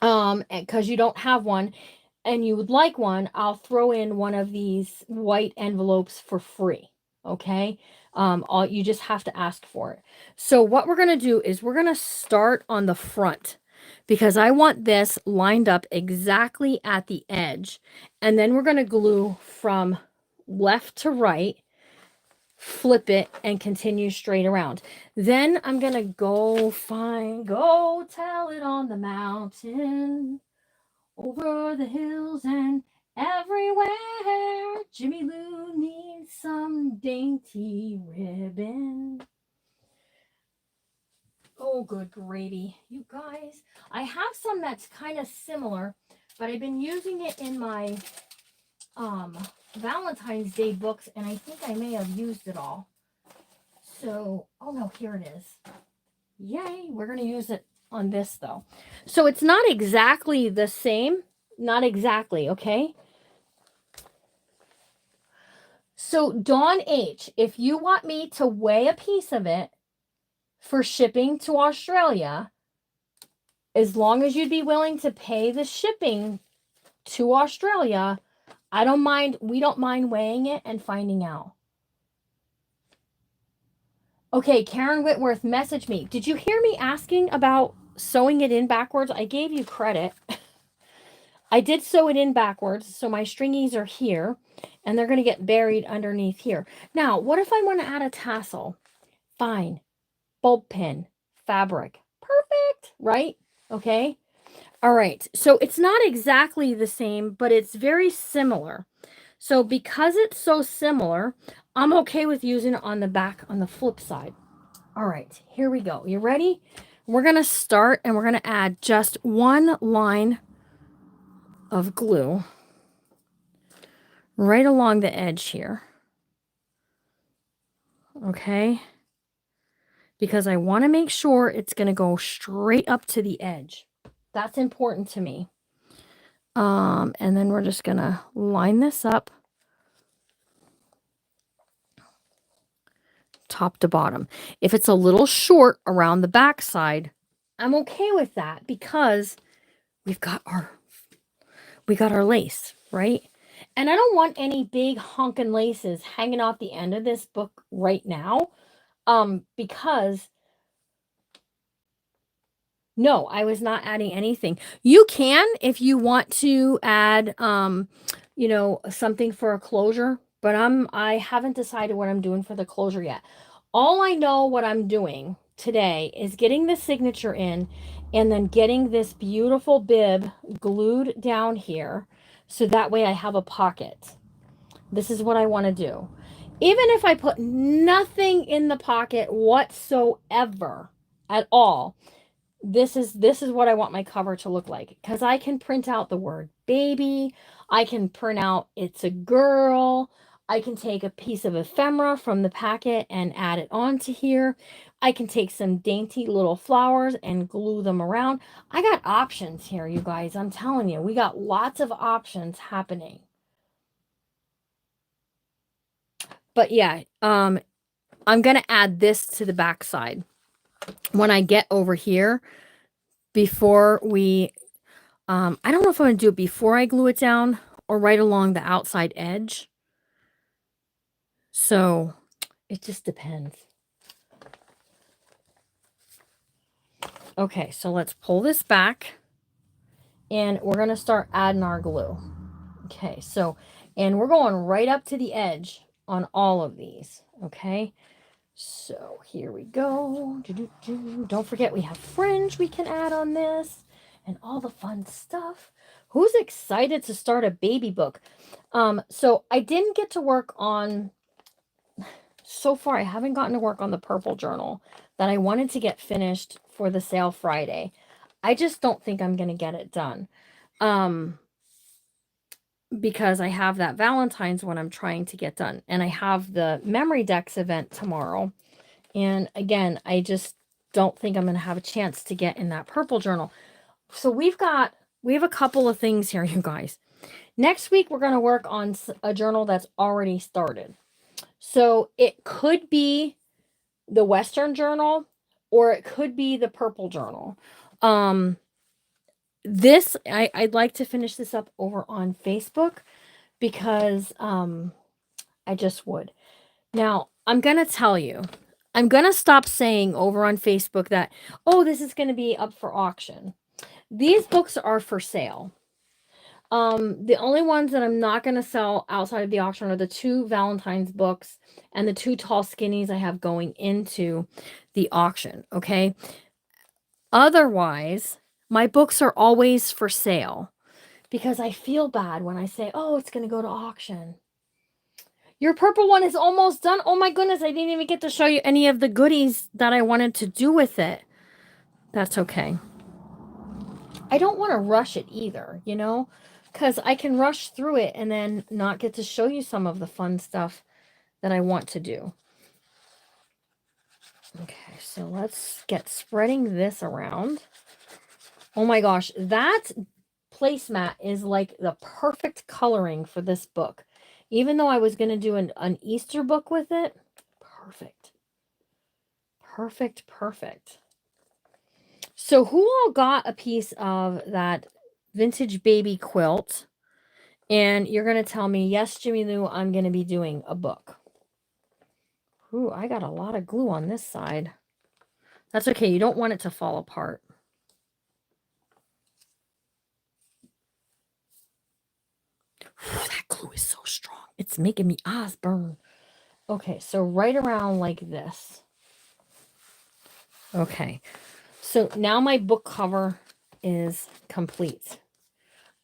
because you don't have one and you would like one, I'll throw in one of these white envelopes for free. Okay. You just have to ask for it. So what we're going to do is we're going to start on the front because I want this lined up exactly at the edge. And then we're going to glue from left to right, flip it, and continue straight around. Then I'm going to go tell it on the mountain, over the hills and everywhere. Jimmy Lou needs some dainty ribbon. Oh, good gravy. You guys, I have some that's kind of similar, but I've been using it in my Valentine's Day books, and I think I may have used it all. So, oh no, here it is. Yay, we're going to use it on this though. So it's not exactly the same. Not exactly, okay? So Dawn H, if you want me to weigh a piece of it for shipping to Australia, as long as you'd be willing to pay the shipping to Australia, I don't mind. We don't mind weighing it and finding out. Okay, Karen Whitworth messaged me. Did you hear me asking about sewing it in backwards? I gave you credit. I did sew it in backwards, so my stringies are here, and they're going to get buried underneath here. Now, what if I want to add a tassel? Fine. Bulb pin, fabric. Perfect, right? Okay. All right. So it's not exactly the same, but it's very similar. So because it's so similar, I'm okay with using it on the back on the flip side. All right, here we go. You ready? We're going to start and we're going to add just one line of glue right along the edge here. Okay. Because I want to make sure it's going to go straight up to the edge. That's important to me. And then we're just going to line this up top to bottom. If it's a little short around the back side, I'm okay with that because we got our lace, right? And I don't want any big honking laces hanging off the end of this book right now. Because no, I was not adding anything. You can, if you want to add, you know, something for a closure, but I haven't decided what I'm doing for the closure yet. All I know what I'm doing today is getting the signature in and then getting this beautiful bib glued down here so that way I have a pocket. This is what I want to do. Even if I put nothing in the pocket whatsoever at all, this is what I want my cover to look like, because I can print out the word baby, I can print out it's a girl, I can take a piece of ephemera from the packet and add it onto here. I can take some dainty little flowers and glue them around. I got options here, you guys. I'm telling you, we got lots of options happening. But yeah, I'm gonna add this to the back side when I get over here before we I don't know if I'm going to do it before I glue it down or right along the outside edge. So it just depends. Okay, so let's pull this back and we're going to start adding our glue. Okay, so, and we're going right up to the edge on all of these. Okay, so here we go. Don't forget we have fringe we can add on this and all the fun stuff. Who's excited to start a baby book? So I didn't get to work on, so far I haven't gotten to work on the purple journal that I wanted to get finished for the sale Friday. I just don't think I'm going to get it done. Because I have that Valentine's one I'm trying to get done. And I have the Memory Decks event tomorrow. And again, I just don't think I'm going to have a chance to get in that purple journal. So we have a couple of things here, you guys. Next week, we're going to work on a journal that's already started. So it could be the Western journal or it could be the purple journal. I'd like to finish this up over on Facebook because I just would. Now, I'm going to tell you, I'm going to stop saying over on Facebook that, oh, this is going to be up for auction. These books are for sale. The only ones that I'm not going to sell outside of the auction are the 2 Valentine's books and the 2 Tall Skinnies I have going into the auction, okay? Otherwise, my books are always for sale because I feel bad when I say, oh, it's going to go to auction. Your purple one is almost done. Oh my goodness, I didn't even get to show you any of the goodies that I wanted to do with it. That's okay. I don't want to rush it either, you know, because I can rush through it and then not get to show you some of the fun stuff that I want to do. Okay, so let's get spreading this around. Oh my gosh, that placemat is like the perfect coloring for this book. Even though I was going to do an Easter book with it, perfect. Perfect, perfect. So who all got a piece of that vintage baby quilt? And you're going to tell me, yes, Jimmy Lou, I'm going to be doing a book. Ooh, I got a lot of glue on this side. That's okay. You don't want it to fall apart. Ooh, that glue is so strong. It's making me eyes burn. Okay, so right around like this. Okay, so now my book cover is complete.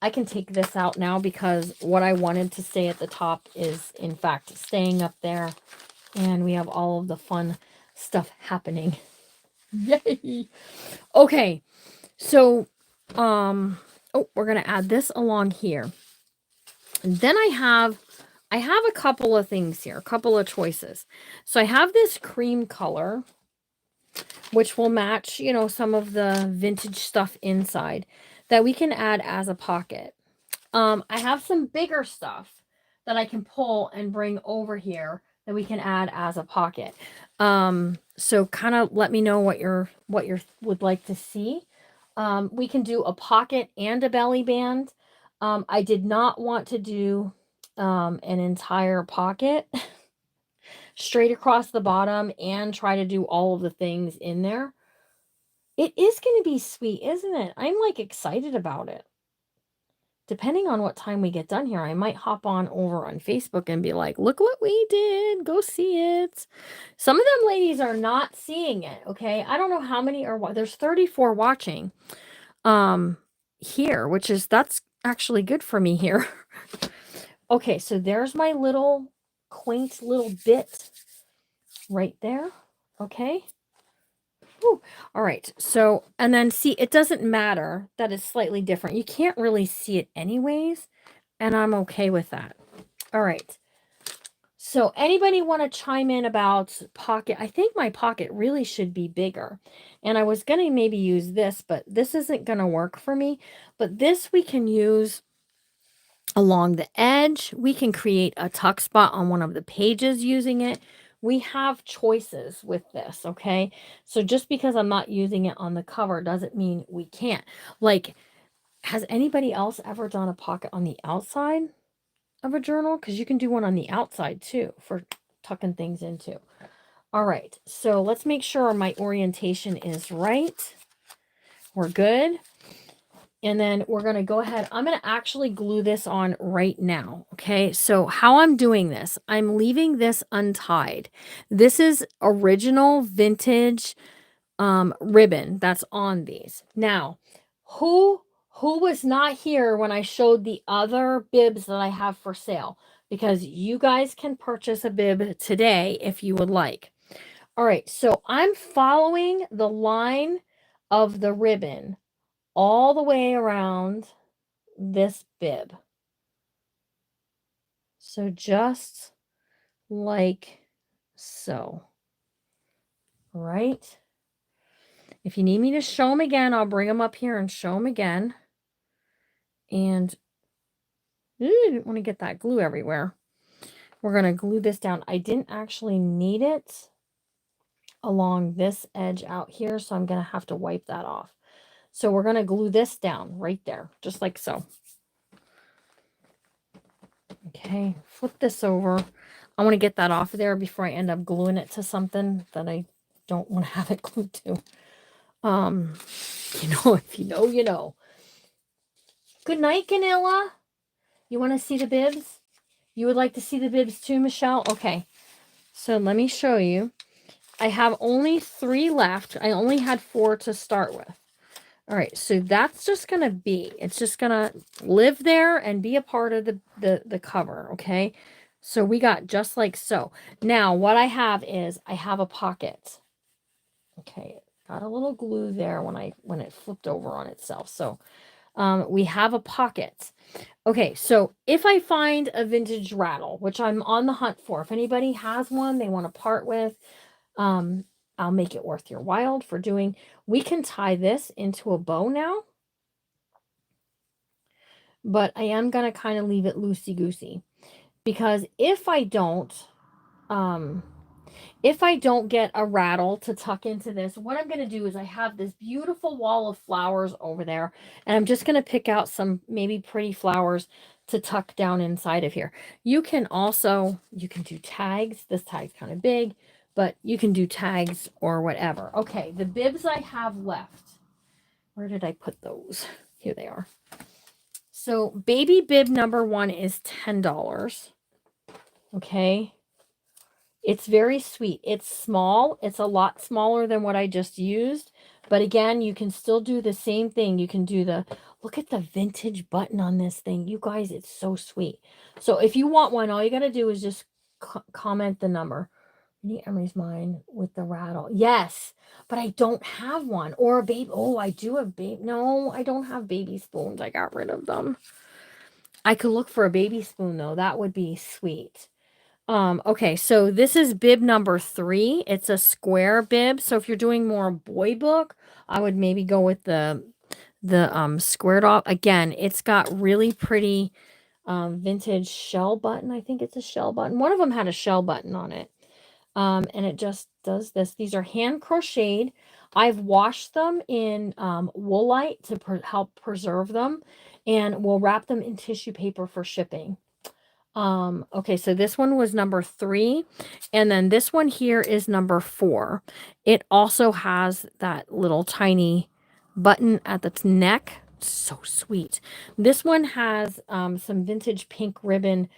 I can take this out now because what I wanted to stay at the top is, in fact, staying up there. And we have all of the fun stuff happening. Yay! Okay, so, oh, we're going to add this along here. And then I have a couple of things here, a couple of choices. So I have this cream color, which will match, you know, some of the vintage stuff inside that we can add as a pocket. I have some bigger stuff that I can pull and bring over here that we can add as a pocket. So kind of let me know what you would like to see. We can do a pocket and a belly band. I did not want to do an entire pocket straight across the bottom and try to do all of the things in there. It is going to be sweet, isn't it? I'm like excited about it. depending on what time we get done here, I might hop on over on Facebook and be like, look what we did. Go see it. Some of them ladies are not seeing it. Okay. I don't know how many are, there's 34 watching here, which is, that's actually good for me here. Okay. So there's my little quaint little bit right there. Okay. Whew. All right. So, and then see, it doesn't matter that it's slightly different. You can't really see it anyways. And I'm okay with that. All right. So anybody want to chime in about pocket? I think my pocket really should be bigger. And I was going to maybe use this, but this isn't going to work for me. But this we can use along the edge. We can create a tuck spot on one of the pages using it. We have choices with this, okay? So just because I'm not using it on the cover doesn't mean we can't. Like, has anybody else ever done a pocket on the outside of a journal? Because you can do one on the outside too for tucking things into. All right, so let's make sure my orientation is right. We're good. And then we're going to go ahead. I'm going to actually glue this on right now. Okay. So how I'm doing this, I'm leaving this untied. This is original vintage ribbon that's on these. Now, who was not here when I showed the other bibs that I have for sale? Because you guys can purchase a bib today if you would like. All right. So I'm following the line of the ribbon all the way around this bib. So just like so. Right? If you need me to show them again, I'll bring them up here and show them again. And I didn't want to get that glue everywhere. We're going to glue this down. I didn't actually need it along this edge out here, so I'm going to have to wipe that off. So we're going to glue this down right there, just like so. Okay, flip this over. I want to get that off of there before I end up gluing it to something that I don't want to have it glued to. You know, if you know, you know. Good night, Ganilla. You want to see the bibs? You would like to see the bibs too, Michelle? Okay. So let me show you. I have only 3 left. I only had 4 to start with. All right, so that's just going to be, it's just going to live there and be a part of the cover, okay? So we got just like so. Now, what I have is, I have a pocket. Okay, got a little glue there when it flipped over on itself. So we have a pocket. Okay, so if I find a vintage rattle, which I'm on the hunt for, if anybody has one they want to part with, I'll make it worth your while for doing. We can tie this into a bow now, but I am going to kind of leave it loosey-goosey, because if I don't get a rattle to tuck into this, what I'm going to do is, I have this beautiful wall of flowers over there, and I'm just going to pick out some maybe pretty flowers to tuck down inside of here. You can do tags. This tag's kind of big, but you can do tags or whatever. Okay, the bibs I have left. Where did I put those? Here they are. So baby bib number 1 is $10. Okay. It's very sweet. It's small. It's a lot smaller than what I just used. But again, you can still do the same thing. You can do look at the vintage button on this thing. You guys, it's so sweet. So if you want one, all you got to do is just comment the number. Emery's mine with the rattle. Yes, but I don't have one. Or a baby. Oh, I do have baby. No, I don't have baby spoons. I got rid of them. I could look for a baby spoon though. That would be sweet. Okay, so this is bib number 3. It's a square bib. So if you're doing more boy book, I would maybe go with the squared off. Again, it's got really pretty vintage shell button. I think it's a shell button. One of them had a shell button on it. And it just does this. These are hand crocheted. I've washed them in Woolite to help preserve them, and we'll wrap them in tissue paper for shipping. Okay, so this one was number 3, and then this one here is number 4. It also has that little tiny button at the neck So sweet. This one has some vintage pink ribbon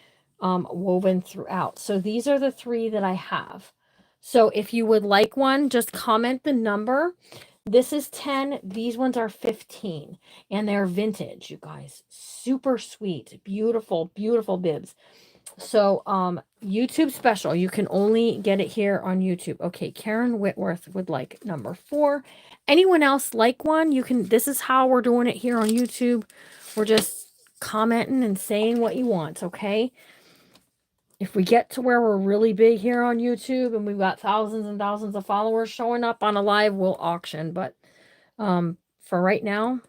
woven throughout. So these are the 3 that I have. So if you would like one, just comment the number. This is 10. These ones are 15. And they're vintage, you guys. Super sweet. Beautiful, beautiful bibs. So YouTube special. You can only get it here on YouTube. Okay, Karen Whitworth would like number 4. Anyone else like one? You can, this is how we're doing it here on YouTube. We're just commenting and saying what you want, okay? If we get to where we're really big here on YouTube and we've got thousands and thousands of followers showing up on a live, we'll auction. But for right now,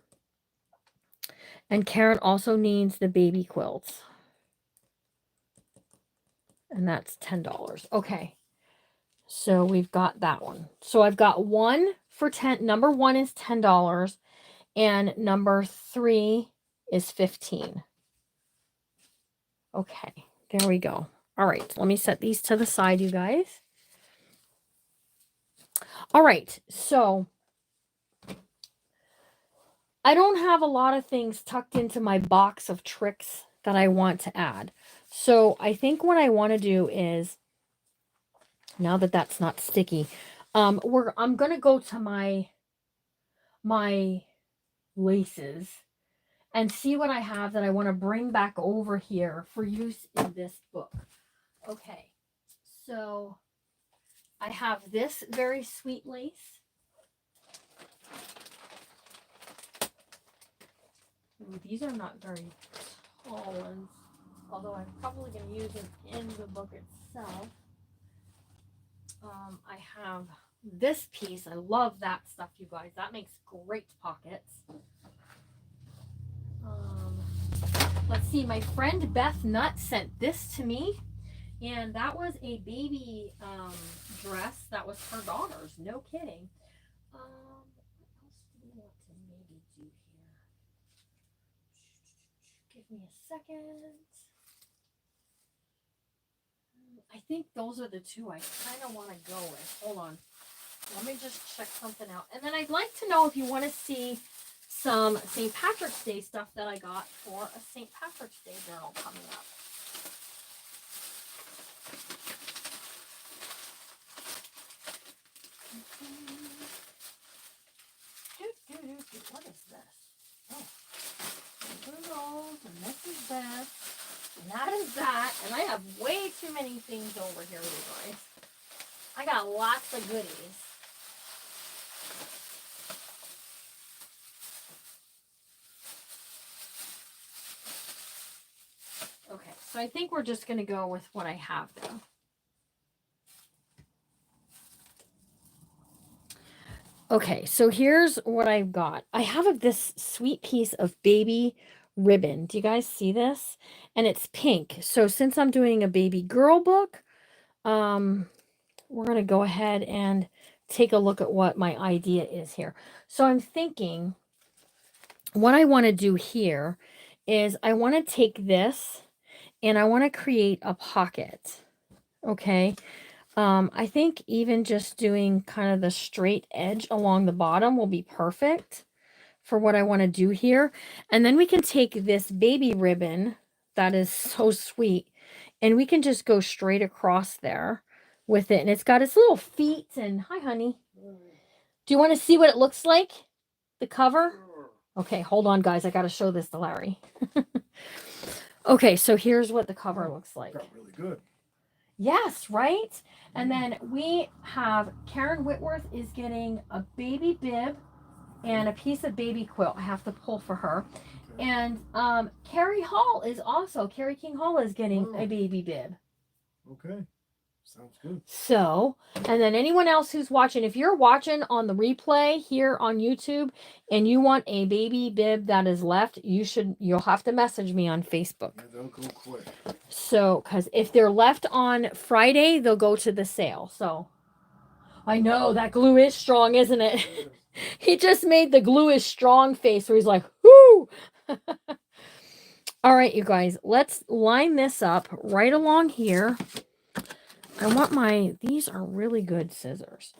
and Karen also needs the baby quilts. And that's $10. Okay. So we've got that one. So I've got one for 10. Number 1 is $10 and number 3 is 15. Okay. There we go. All right. Let me set these to the side, you guys. All right. So I don't have a lot of things tucked into my box of tricks that I want to add. So I think what I want to do is, now that that's not sticky, I'm going to go to my laces and see what I have that I want to bring back over here for use in this book. Okay. So I have this very sweet lace. Ooh, these are not very tall ones, although I'm probably going to use them in the book itself. I have this piece. I love that stuff, you guys. That makes great pockets. Let's see. My friend Beth Nutt sent this to me, and that was a baby dress that was her daughter's. No kidding. What else do we want to maybe do here? Give me a second. I think those are the 2 I kind of want to go with. Hold on. Let me just check something out. And then I'd like to know if you want to see some St. Patrick's Day stuff that I got for a St. Patrick's Day journal coming up. What is this? Oh, those are those, and this is this, and that is that, and I have way too many things over here, you guys. I got lots of goodies. Okay, so I think we're just going to go with what I have though. Okay, so here's what I've got. I have this sweet piece of baby ribbon. Do you guys see this? And it's pink. So since I'm doing a baby girl book, we're going to go ahead and take a look at what my idea is here. So I'm thinking what I want to do here is I want to take this and I want to create a pocket. Okay. I think even just doing kind of the straight edge along the bottom will be perfect for what I want to do here. And then we can take this baby ribbon that is so sweet and we can just go straight across there with it. And it's got its little feet and hi, honey. Do you want to see what it looks like? The cover? Okay, hold on, guys. I got to show this to Larry. Okay, so here's what the cover looks like. Got really good. Yes, right? And then we have Karen Whitworth is getting a baby bib and a piece of baby quilt. I have to pull for her. Okay. And Carrie King Hall is getting a baby bib. Okay. Sounds good. So, and then anyone else who's watching, if you're watching on the replay here on YouTube and you want a baby bib that is left, you'll have to message me on Facebook. Yeah, they'll go quick. So, because if they're left on Friday, they'll go to the sale. So, I know that glue is strong, isn't it? He just made the glue is strong face where he's like, whoo! All right, you guys, let's line this up right along here. I want these are really good scissors.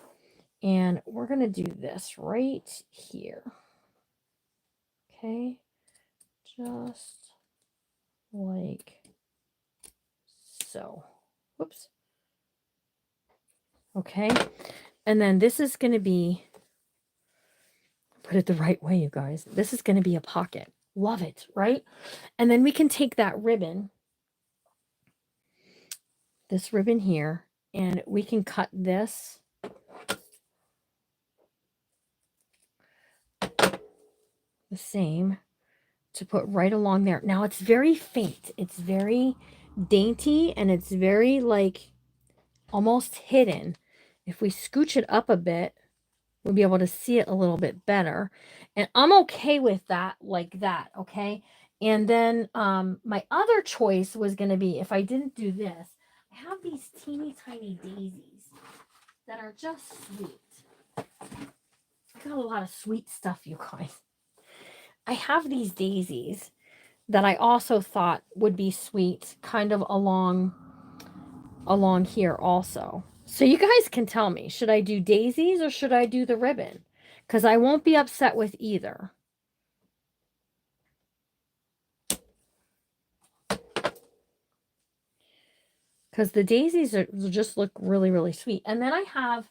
And we're going to do this right here. Okay, just like so. Whoops. Okay, and then this is going to be, put it the right way, you guys. This is going to be a pocket. Love it, right? And then we can take that ribbon, this ribbon here, and we can cut this the same to put right along there. Now it's very faint. It's very dainty and it's very like almost hidden. If we scooch it up a bit, we'll be able to see it a little bit better. And I'm okay with that like that, okay? And then my other choice was going to be, if I didn't do this, I have these teeny tiny daisies that are just sweet. I got a lot of sweet stuff, you guys. I have these daisies that I also thought would be sweet kind of along here also. So you guys can tell me, should I do daisies or should I do the ribbon? Because I won't be upset with either. Because the daisies just look really, really sweet. And then I have,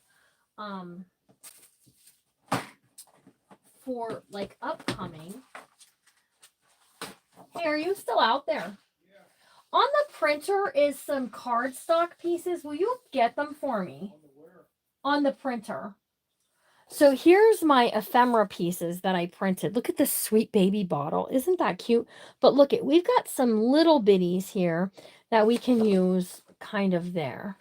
for like upcoming. Hey, are you still out there? Yeah. On the printer is some cardstock pieces. Will you get them for me? On the printer. So here's my ephemera pieces that I printed. Look at this sweet baby bottle. Isn't that cute? But look, we've got some little bitties here that we can use kind of there.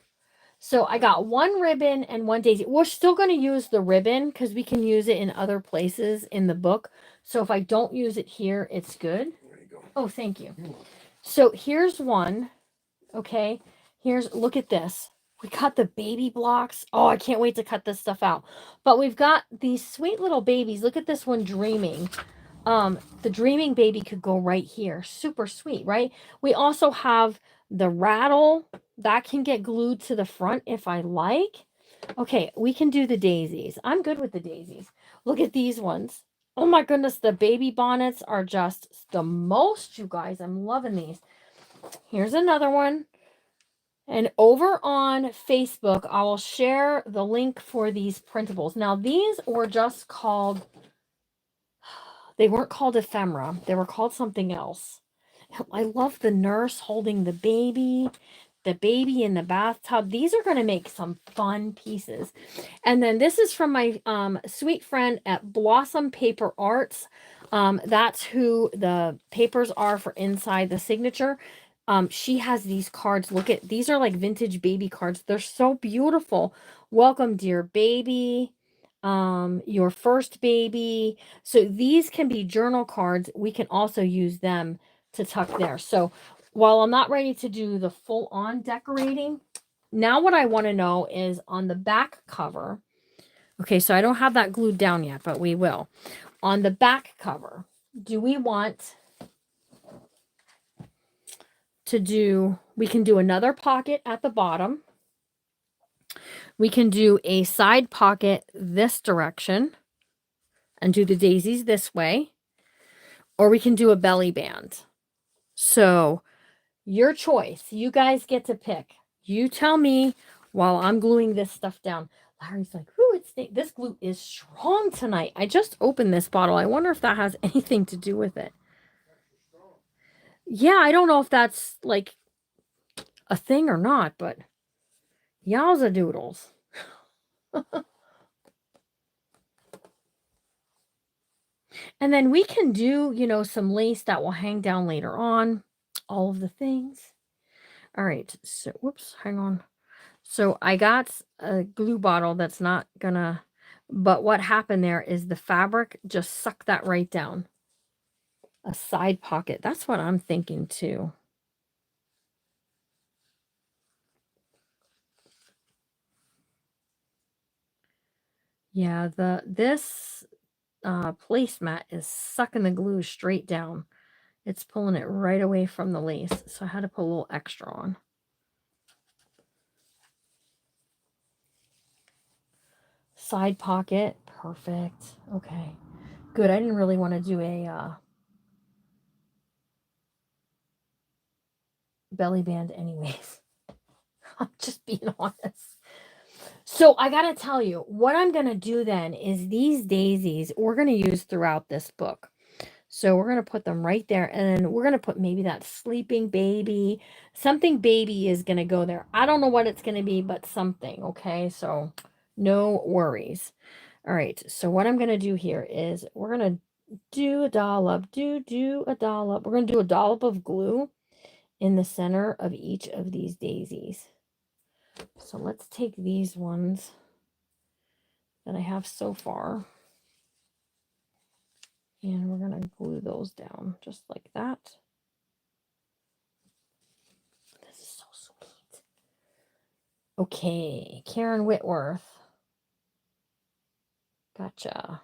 So I got one ribbon and one daisy. We're still going to use the ribbon because we can use it in other places in the book. So if I don't use it here, it's good. There you go. Oh, thank you. So here's one. Okay. Look at this. We cut the baby blocks. Oh, I can't wait to cut this stuff out. But we've got these sweet little babies. Look at this one dreaming. The dreaming baby could go right here. Super sweet, right? We also have the rattle that can get glued to the front if I like. Okay, we can do the daisies. I'm good with the daisies. Look at these ones. Oh my goodness, the baby bonnets are just the most, you guys. I'm loving these. Here's another one. And over on Facebook, I will share the link for these printables. Now, these were just called, they weren't called ephemera. They were called something else. I love the nurse holding the baby in the bathtub. These are going to make some fun pieces. And then this is from my sweet friend at Blossom Paper Arts. That's who the papers are for inside the signature. She has these cards. Look at, these are like vintage baby cards. They're so beautiful. Welcome, dear baby. Your first baby. So these can be journal cards. We can also use them to tuck there. So while I'm not ready to do the full on decorating, now what I want to know is on the back cover. Okay, so I don't have that glued down yet, but we will. On the back cover, do we want to do, we can do another pocket at the bottom. We can do a side pocket this direction and do the daisies this way, or we can do a belly band. So your choice. You guys get to pick. You tell me while I'm gluing this stuff down. Larry's like, "Ooh, this glue is strong tonight." I just opened this bottle. I wonder if that has anything to do with it. Yeah, I don't know if that's like a thing or not, but yowza doodles. And then we can do, you know, some lace that will hang down later on. All of the things. All right. So, whoops, hang on. So I got a glue bottle that's not gonna, but what happened there is the fabric just sucked that right down. A side pocket. That's what I'm thinking too. Yeah, this placemat is sucking the glue straight down. It's pulling it right away from the lace. So I had to put a little extra on. Side pocket. Perfect. Okay. Good. I didn't really want to do a belly band anyways. I'm just being honest. So I got to tell you, what I'm going to do then is these daisies we're going to use throughout this book. So we're going to put them right there. And then we're going to put maybe that sleeping baby. Something baby is going to go there. I don't know what it's going to be, but something. Okay. So no worries. All right. So what I'm going to do here is we're going to do a dollop. Do a dollop. We're going to do a dollop of glue in the center of each of these daisies. So let's take these ones that I have so far. And we're going to glue those down just like that. This is so sweet. Okay, Karen Whitworth. Gotcha.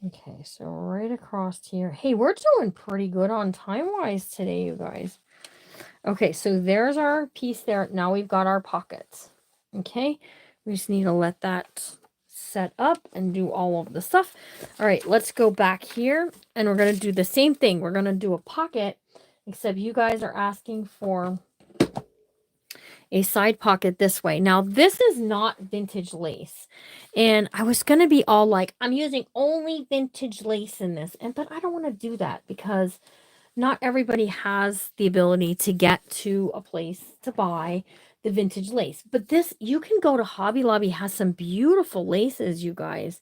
Okay, so right across here. Hey, we're doing pretty good on time-wise today, you guys. Okay, so there's our piece there. Now we've got our pockets. Okay, we just need to let that set up and do all of the stuff. All right, let's go back here and we're going to do the same thing. We're going to do a pocket, except you guys are asking for a side pocket this way. Now, this is not vintage lace. And I was going to be all like, I'm using only vintage lace in this. But I don't want to do that because not everybody has the ability to get to a place to buy the vintage lace. But this, you can go to Hobby Lobby, has some beautiful laces, you guys.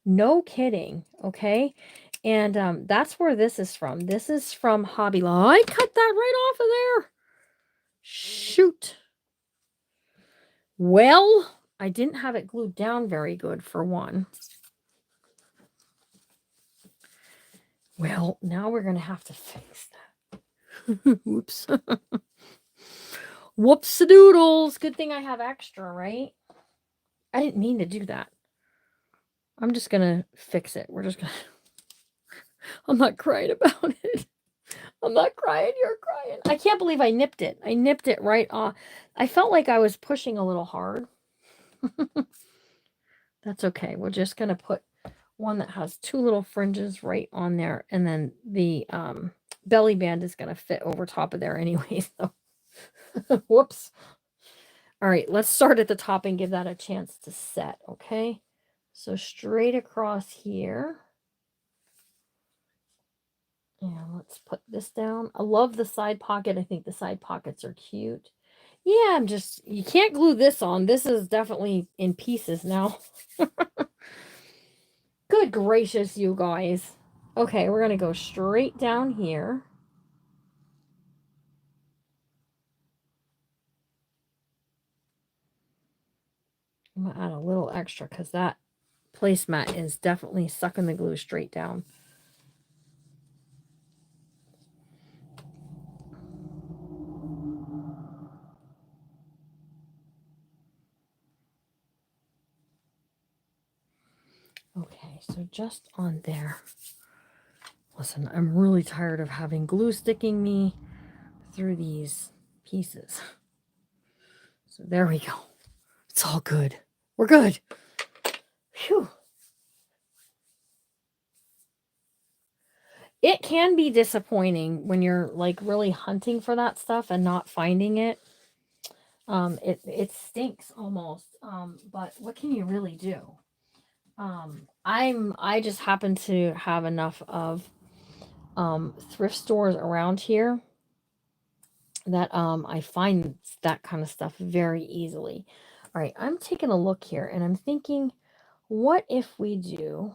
No kidding, okay? And that's where this is from. This is from Hobby Lobby. I cut that right off of there. Shoot. Well, I didn't have it glued down very good for one. Well, now we're going to have to fix that. Whoops. Whoops-a-doodles. Good thing I have extra, right? I didn't mean to do that. I'm just going to fix it. We're just going to... I'm not crying about it. I'm not crying. You're crying. I can't believe I nipped it. I nipped it right off. I felt like I was pushing a little hard. That's okay. We're just going to put one that has two little fringes right on there. And then the belly band is going to fit over top of there anyway. So, whoops. All right, let's start at the top and give that a chance to set, okay? So straight across here. And let's put this down. I love the side pocket. I think the side pockets are cute. Yeah, you can't glue this on. This is definitely in pieces now. Good gracious, you guys. Okay, we're going to go straight down here. I'm going to add a little extra because that placemat is definitely sucking the glue straight down. Okay, so just on there. Listen, I'm really tired of having glue sticking me through these pieces. So there we go. It's all good. We're good. Phew. It can be disappointing when you're like really hunting for that stuff and not finding it. It stinks almost. But what can you really do? I just happen to have enough of thrift stores around here that I find that kind of stuff very easily. All right, I'm taking a look here and I'm thinking, what if we do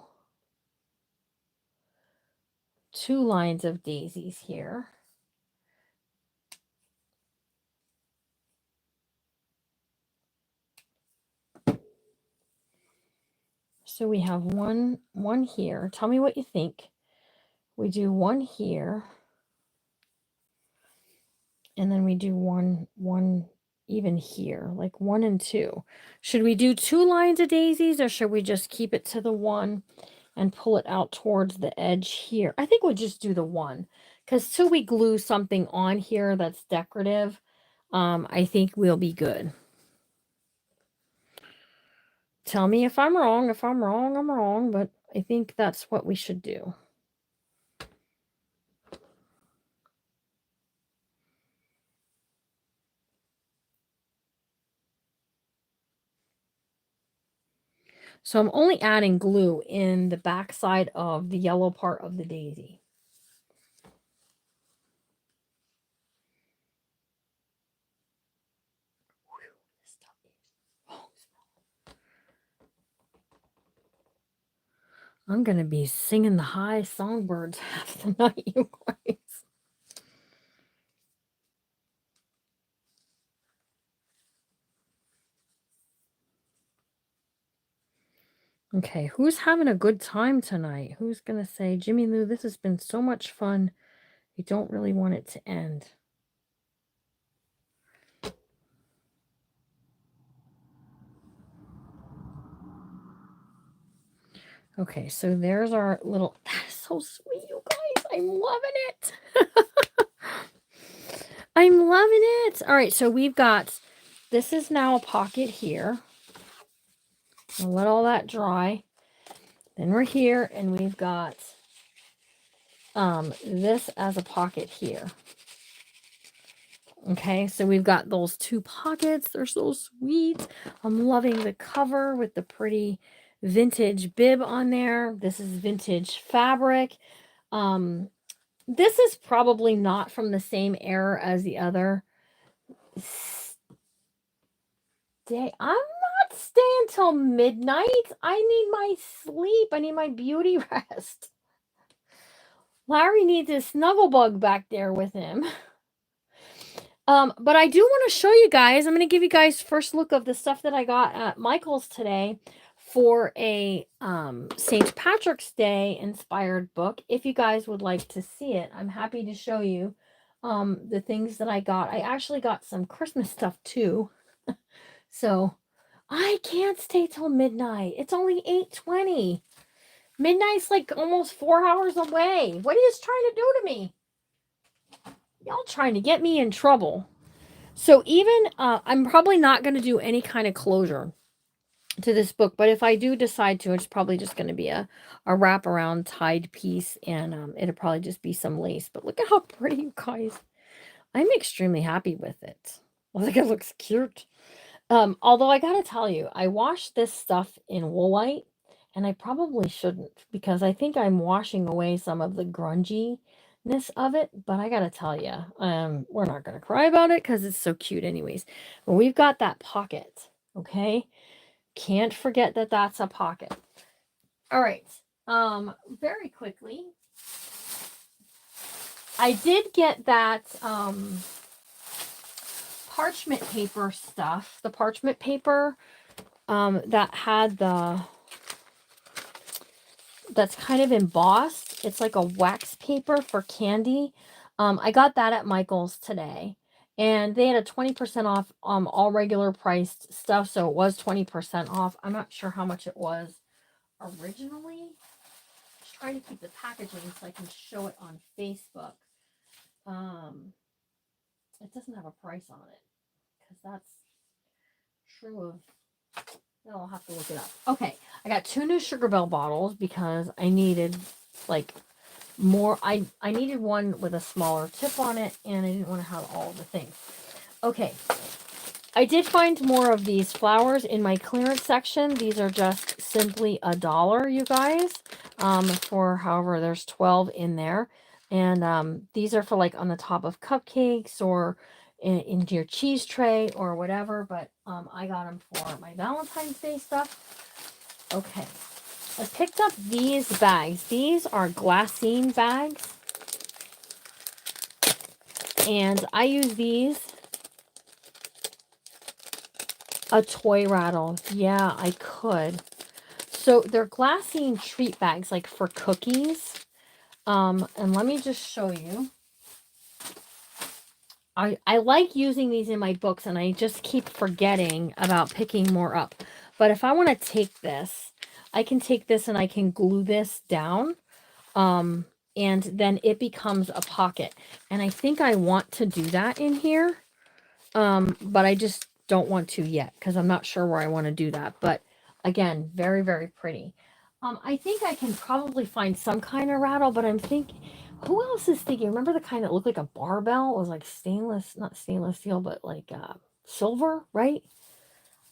2 lines of daisies here? So we have one here. Tell me what you think. We do one here. And then we do one even here, like 1 and 2. Should we do 2 lines of daisies or should we just keep it to the 1 and pull it out towards the edge here? I think we'll just do the 1 because till we glue something on here that's decorative, I think we'll be good. Tell me if I'm wrong. If I'm wrong, I'm wrong, but I think that's what we should do. So I'm only adding glue in the back side of the yellow part of the daisy. I'm going to be singing the high songbirds half the night, you guys. Okay, who's having a good time tonight? Who's going to say, Jimmy Lou, this has been so much fun. I don't really want it to end. Okay, so there's our little, that is so sweet, you guys. I'm loving it. I'm loving it. All right, so we've got, this is now a pocket here. I'll let all that dry. Then we're here, and we've got this as a pocket here. Okay, so we've got those two pockets. They're so sweet. I'm loving the cover with the pretty vintage bib on there. This is vintage fabric. This is probably not from the same era as the other. I'm not staying till midnight. I need my sleep. I need my beauty rest. Larry needs his snuggle bug back there with him. But I do want to show you guys, I'm going to give you guys first look of the stuff that I got at Michael's today for a St. Patrick's Day inspired book. If you guys would like to see it, I'm happy to show you the things that I got. I actually got some Christmas stuff too. So I can't stay till midnight. It's only 8:20. Midnight's like almost 4 hours away. What are you trying to do to me? Y'all trying to get me in trouble. So even, I'm probably not going to do any kind of closure to this book, but if I do decide to, it's probably just going to be a wraparound tied piece, and it'll probably just be some lace. But look at how pretty, you guys. I'm extremely happy with it. I think it looks cute. Although I got to tell you, I washed this stuff in Woolite, and I probably shouldn't, because I think I'm washing away some of the grunginess of it. But I gotta tell you, we're not gonna cry about it because it's so cute anyways. But we've got that pocket, okay? Can't forget that that's a pocket. All right. Very quickly, I did get that parchment paper stuff, the parchment paper that had that's kind of embossed. It's like a wax paper for candy. I got that at Michael's today, and they had a 20% off all regular priced stuff, so it was 20% off. I'm not sure how much it was originally. Just trying to keep the packaging so I can show it on Facebook. It doesn't have a price on it, because that's true of, no, I'll have to look it up. Okay, I got 2 new Sugar Bell bottles because I needed like more. I needed one with a smaller tip on it, and I didn't want to have all the things. Okay, I did find more of these flowers in my clearance section. These are just simply $1, you guys, for however, there's 12 in there. And these are for like on the top of cupcakes or into your cheese tray or whatever. But I got them for my Valentine's Day stuff. Okay. I picked up these bags. These are glassine bags. And I use these. A toy rattle. Yeah, I could. So they're glassine treat bags, like for cookies. And let me just show you. I like using these in my books, and I just keep forgetting about picking more up. But if I want to take this, I can take this and I can glue this down. And then it becomes a pocket. And I think I want to do that in here. But I just don't want to yet, because I'm not sure where I want to do that. But again, very, very pretty. I think I can probably find some kind of rattle, but I'm thinking, who else is thinking? Remember the kind that looked like a barbell? It was like stainless, not stainless steel, but like silver, right?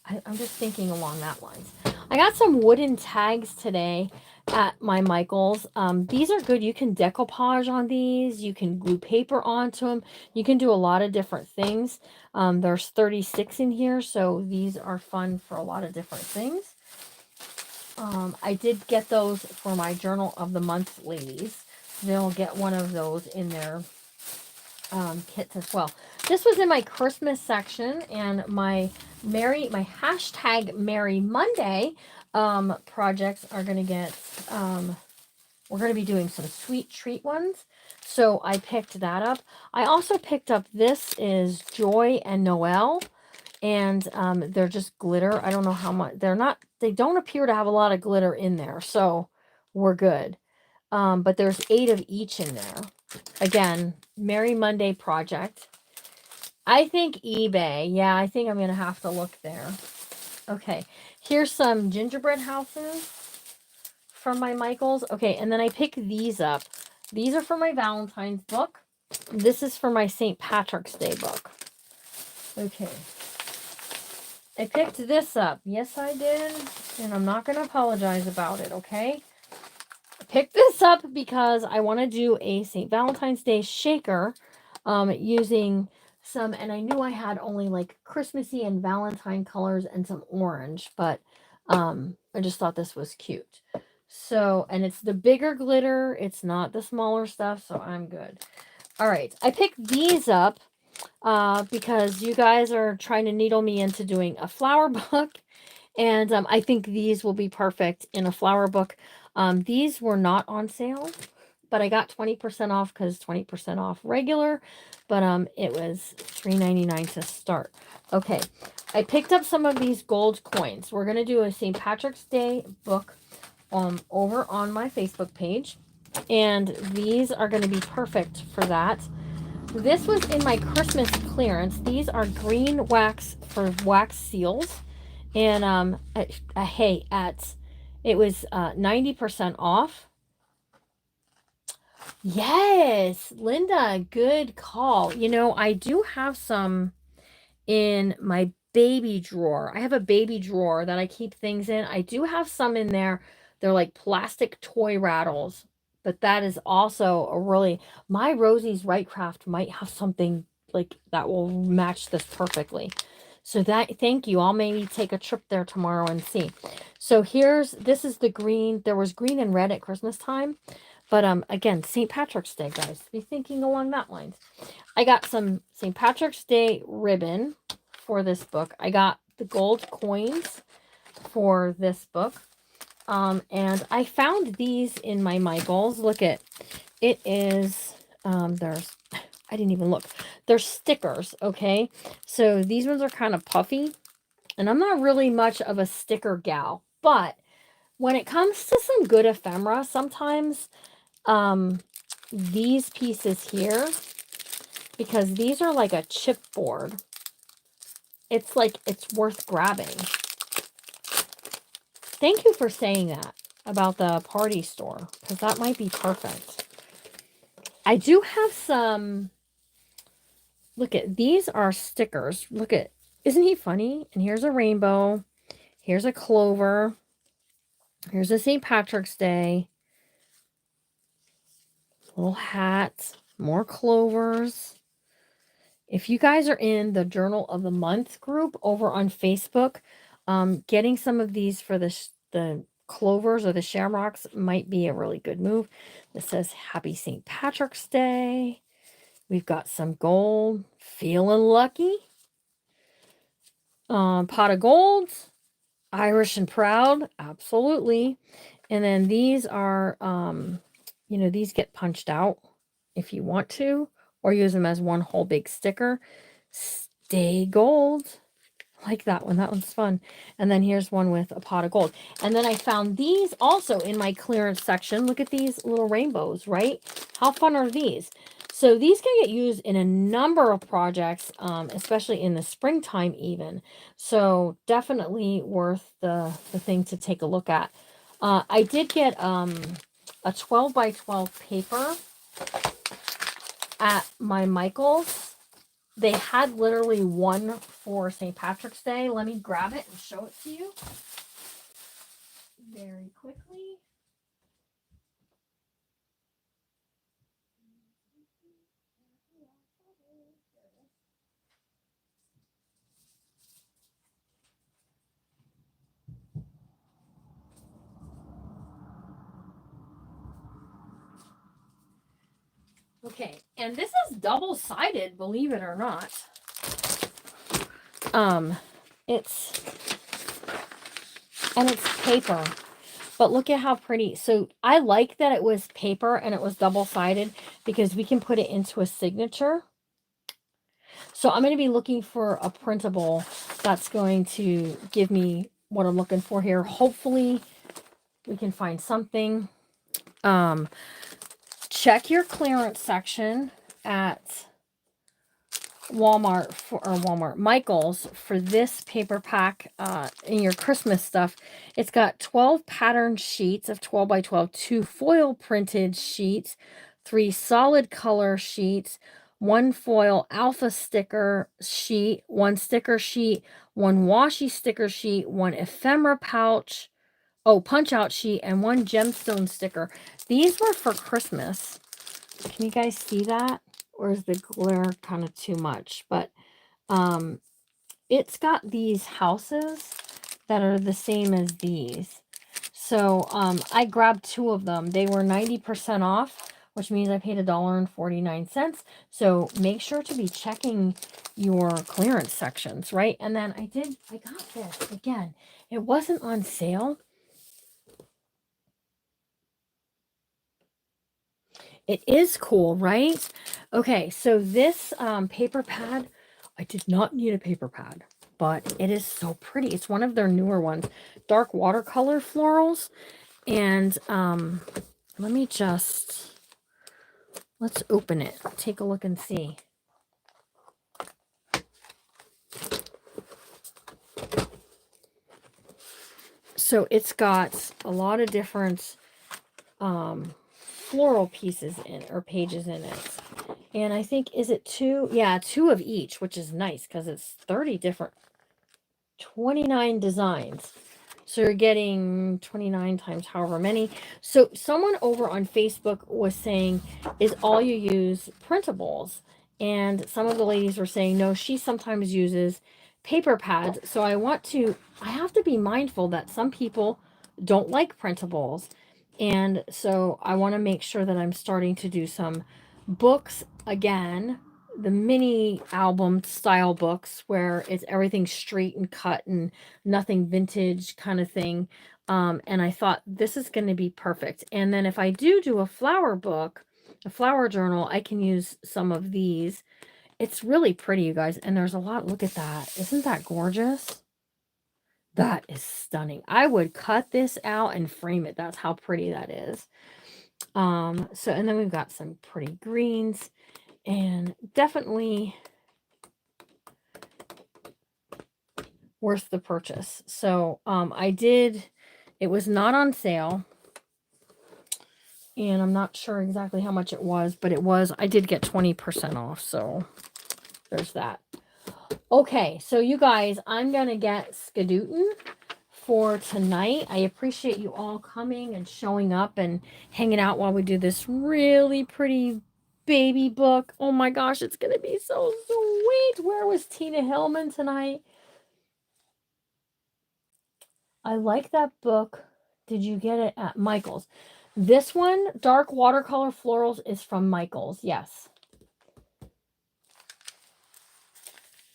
I'm just thinking along that lines. I got some wooden tags today at my Michael's. These are good. You can decoupage on these. You can glue paper onto them. You can do a lot of different things. There's 36 in here, so these are fun for a lot of different things. I did get those for my Journal of the Month ladies. They'll get one of those in their kits as well. This was in my Christmas section, and my hashtag Merry Monday projects are going to get, we're going to be doing some sweet treat ones. So I picked that up. I also picked up, this is Joy and Noel, and they're just glitter. I don't know how much, they don't appear to have a lot of glitter in there, so we're good. But there's 8 of each in there. Again, Merry Monday project. I think eBay. Yeah, I think I'm going to have to look there. Okay, here's some gingerbread houses from my Michaels. Okay, and then I pick these up. These are for my Valentine's book. This is for my St. Patrick's Day book. Okay. I picked this up. Yes, I did. And I'm not going to apologize about it, okay? I picked this up because I want to do a St. Valentine's Day shaker using some, and I knew I had only like Christmassy and Valentine colors and some orange, but I just thought this was cute. So, and it's the bigger glitter. It's not the smaller stuff, so I'm good. All right. I picked these up because you guys are trying to needle me into doing a flower book. And I think these will be perfect in a flower book. These were not on sale, but I got 20% off because 20% off regular. But it was $3.99 to start. Okay, I picked up some of these gold coins. We're going to do a St. Patrick's Day book over on my Facebook page. And these are going to be perfect for that. This was in my Christmas clearance. These are green wax for wax seals. And hey, it was 90% off. Yes, Linda, good call. You know, I do have some in my baby drawer. I have a baby drawer that I keep things in. I do have some in there. They're like plastic toy rattles. But that is also a really, my Rosie's Right Craft might have something like that will match this perfectly. So thank you. I'll maybe take a trip there tomorrow and see. So this is the green. There was green and red at Christmas time. But again, St. Patrick's Day, guys. Be thinking along that lines. I got some St. Patrick's Day ribbon for this book. I got the gold coins for this book. And I found these in my Michaels. Look at it is I didn't even look. They're stickers, okay? So these ones are kind of puffy. And I'm not really much of a sticker gal. But when it comes to some good ephemera, sometimes these pieces here, because these are like a chipboard, it's like it's worth grabbing. Thank you for saying that about the party store, because that might be perfect. I do have some, look at, these are stickers. Look at, isn't he funny? And here's a rainbow. Here's a clover. Here's a St. Patrick's Day. Little hat. More clovers. If you guys are in the Journal of the Month group over on Facebook, getting some of these for the clovers or the shamrocks might be a really good move. This says Happy St. Patrick's Day. We've got some gold. Feeling lucky. Pot of gold. Irish and proud. Absolutely. And then these are, you know, these get punched out if you want to, or use them as one whole big sticker. Stay gold. I like that one. That one's fun. And then here's one with a pot of gold. And then I found these also in my clearance section. Look at these little rainbows, right? How fun are these? So these can get used in a number of projects, especially in the springtime even. So definitely worth the thing to take a look at. I did get a 12 by 12 paper at my Michael's. They had literally one for St. Patrick's Day. Let me grab it and show it to you very quickly. Okay, and this is double-sided, believe it or not. It's paper, but look at how pretty. So I like that it was paper and it was double-sided because we can put it into a signature. So I'm going to be looking for a printable that's going to give me what I'm looking for here. Hopefully we can find something. Check your clearance section at Michael's for this paper pack in your Christmas stuff. It's got 12 pattern sheets of 12 by 12, 2 foil printed sheets, 3 solid color sheets, 1 foil alpha sticker sheet, 1 sticker sheet, 1 washi sticker sheet, 1 ephemera punch out sheet, and 1 gemstone sticker. These were for Christmas. Can you guys see that? Or is the glare kind of too much? But it's got these houses that are the same as these. So I grabbed 2 of them. They were 90% off, which means I paid $1.49. So make sure to be checking your clearance sections, right? And then I got this again. It wasn't on sale. It is cool, right? Okay, so this paper pad, I did not need a paper pad, but it is so pretty. It's one of their newer ones, dark watercolor florals. And let's open it. Take a look and see. So it's got a lot of different floral pieces in or pages in it. And I think, is it 2? Yeah, 2 of each, which is nice because it's 30 different, 29 designs. So you're getting 29 times however many. So someone over on Facebook was saying, is all you use printables? And some of the ladies were saying, no, she sometimes uses paper pads. So I have to be mindful that some people don't like printables. And so I want to make sure that I'm starting to do some books again, the mini album style books where it's everything straight and cut and nothing vintage kind of thing. And I thought this is going to be perfect. And then if I do a flower book, a flower journal, I can use some of these. It's really pretty, you guys. And there's a lot. Look at that. Isn't that gorgeous? That is stunning. I would cut this out and frame it. That's how pretty that is. And then we've got some pretty greens and definitely worth the purchase. So it was not on sale, and I'm not sure exactly how much it was, but I did get 20% off. So there's that. Okay, so you guys, I'm going to get skadootin' for tonight. I appreciate you all coming and showing up and hanging out while we do this really pretty baby book. Oh my gosh, it's going to be so sweet. Where was Tina Hillman tonight? I like that book. Did you get it at Michael's? This one, Dark Watercolor Florals, is from Michael's. Yes.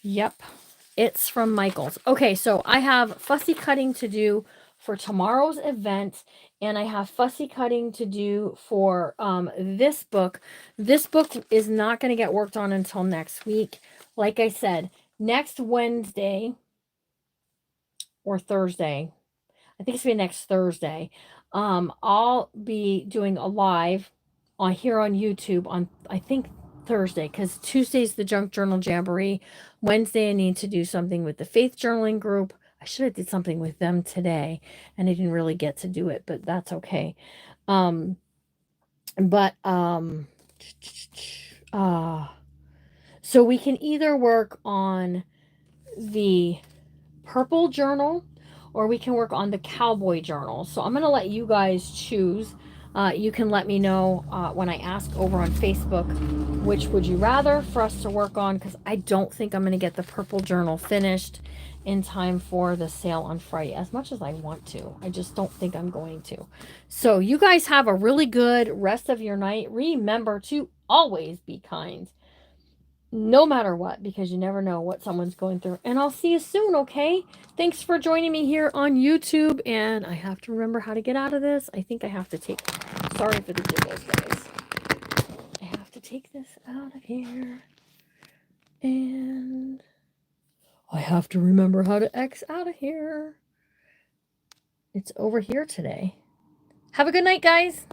Yep. It's from Michael's. Okay, so I have fussy cutting to do for tomorrow's event, and I have fussy cutting to do for this book. This book is not going to get worked on until next week. Like I said, next Wednesday or Thursday, I think it's going to be next Thursday, I'll be doing a live here on YouTube on, I think, Thursday, because Tuesday's the Junk Journal Jamboree. Wednesday, I need to do something with the Faith Journaling Group. I should have did something with them today, and I didn't really get to do it, but that's okay. So we can either work on the purple journal, or we can work on the cowboy journal. So I'm going to let you guys choose. You can let me know when I ask over on Facebook, which would you rather for us to work on, because I don't think I'm going to get the purple journal finished in time for the sale on Friday, as much as I want to. I just don't think I'm going to. So you guys have a really good rest of your night. Remember to always be kind, no matter what, because you never know what someone's going through. And I'll see you soon, okay? Thanks for joining me here on YouTube. And I have to remember how to get out of this. I think I have to take... Sorry for the jiggles, guys. I have to take this out of here. And I have to remember how to X out of here. It's over here today. Have a good night, guys.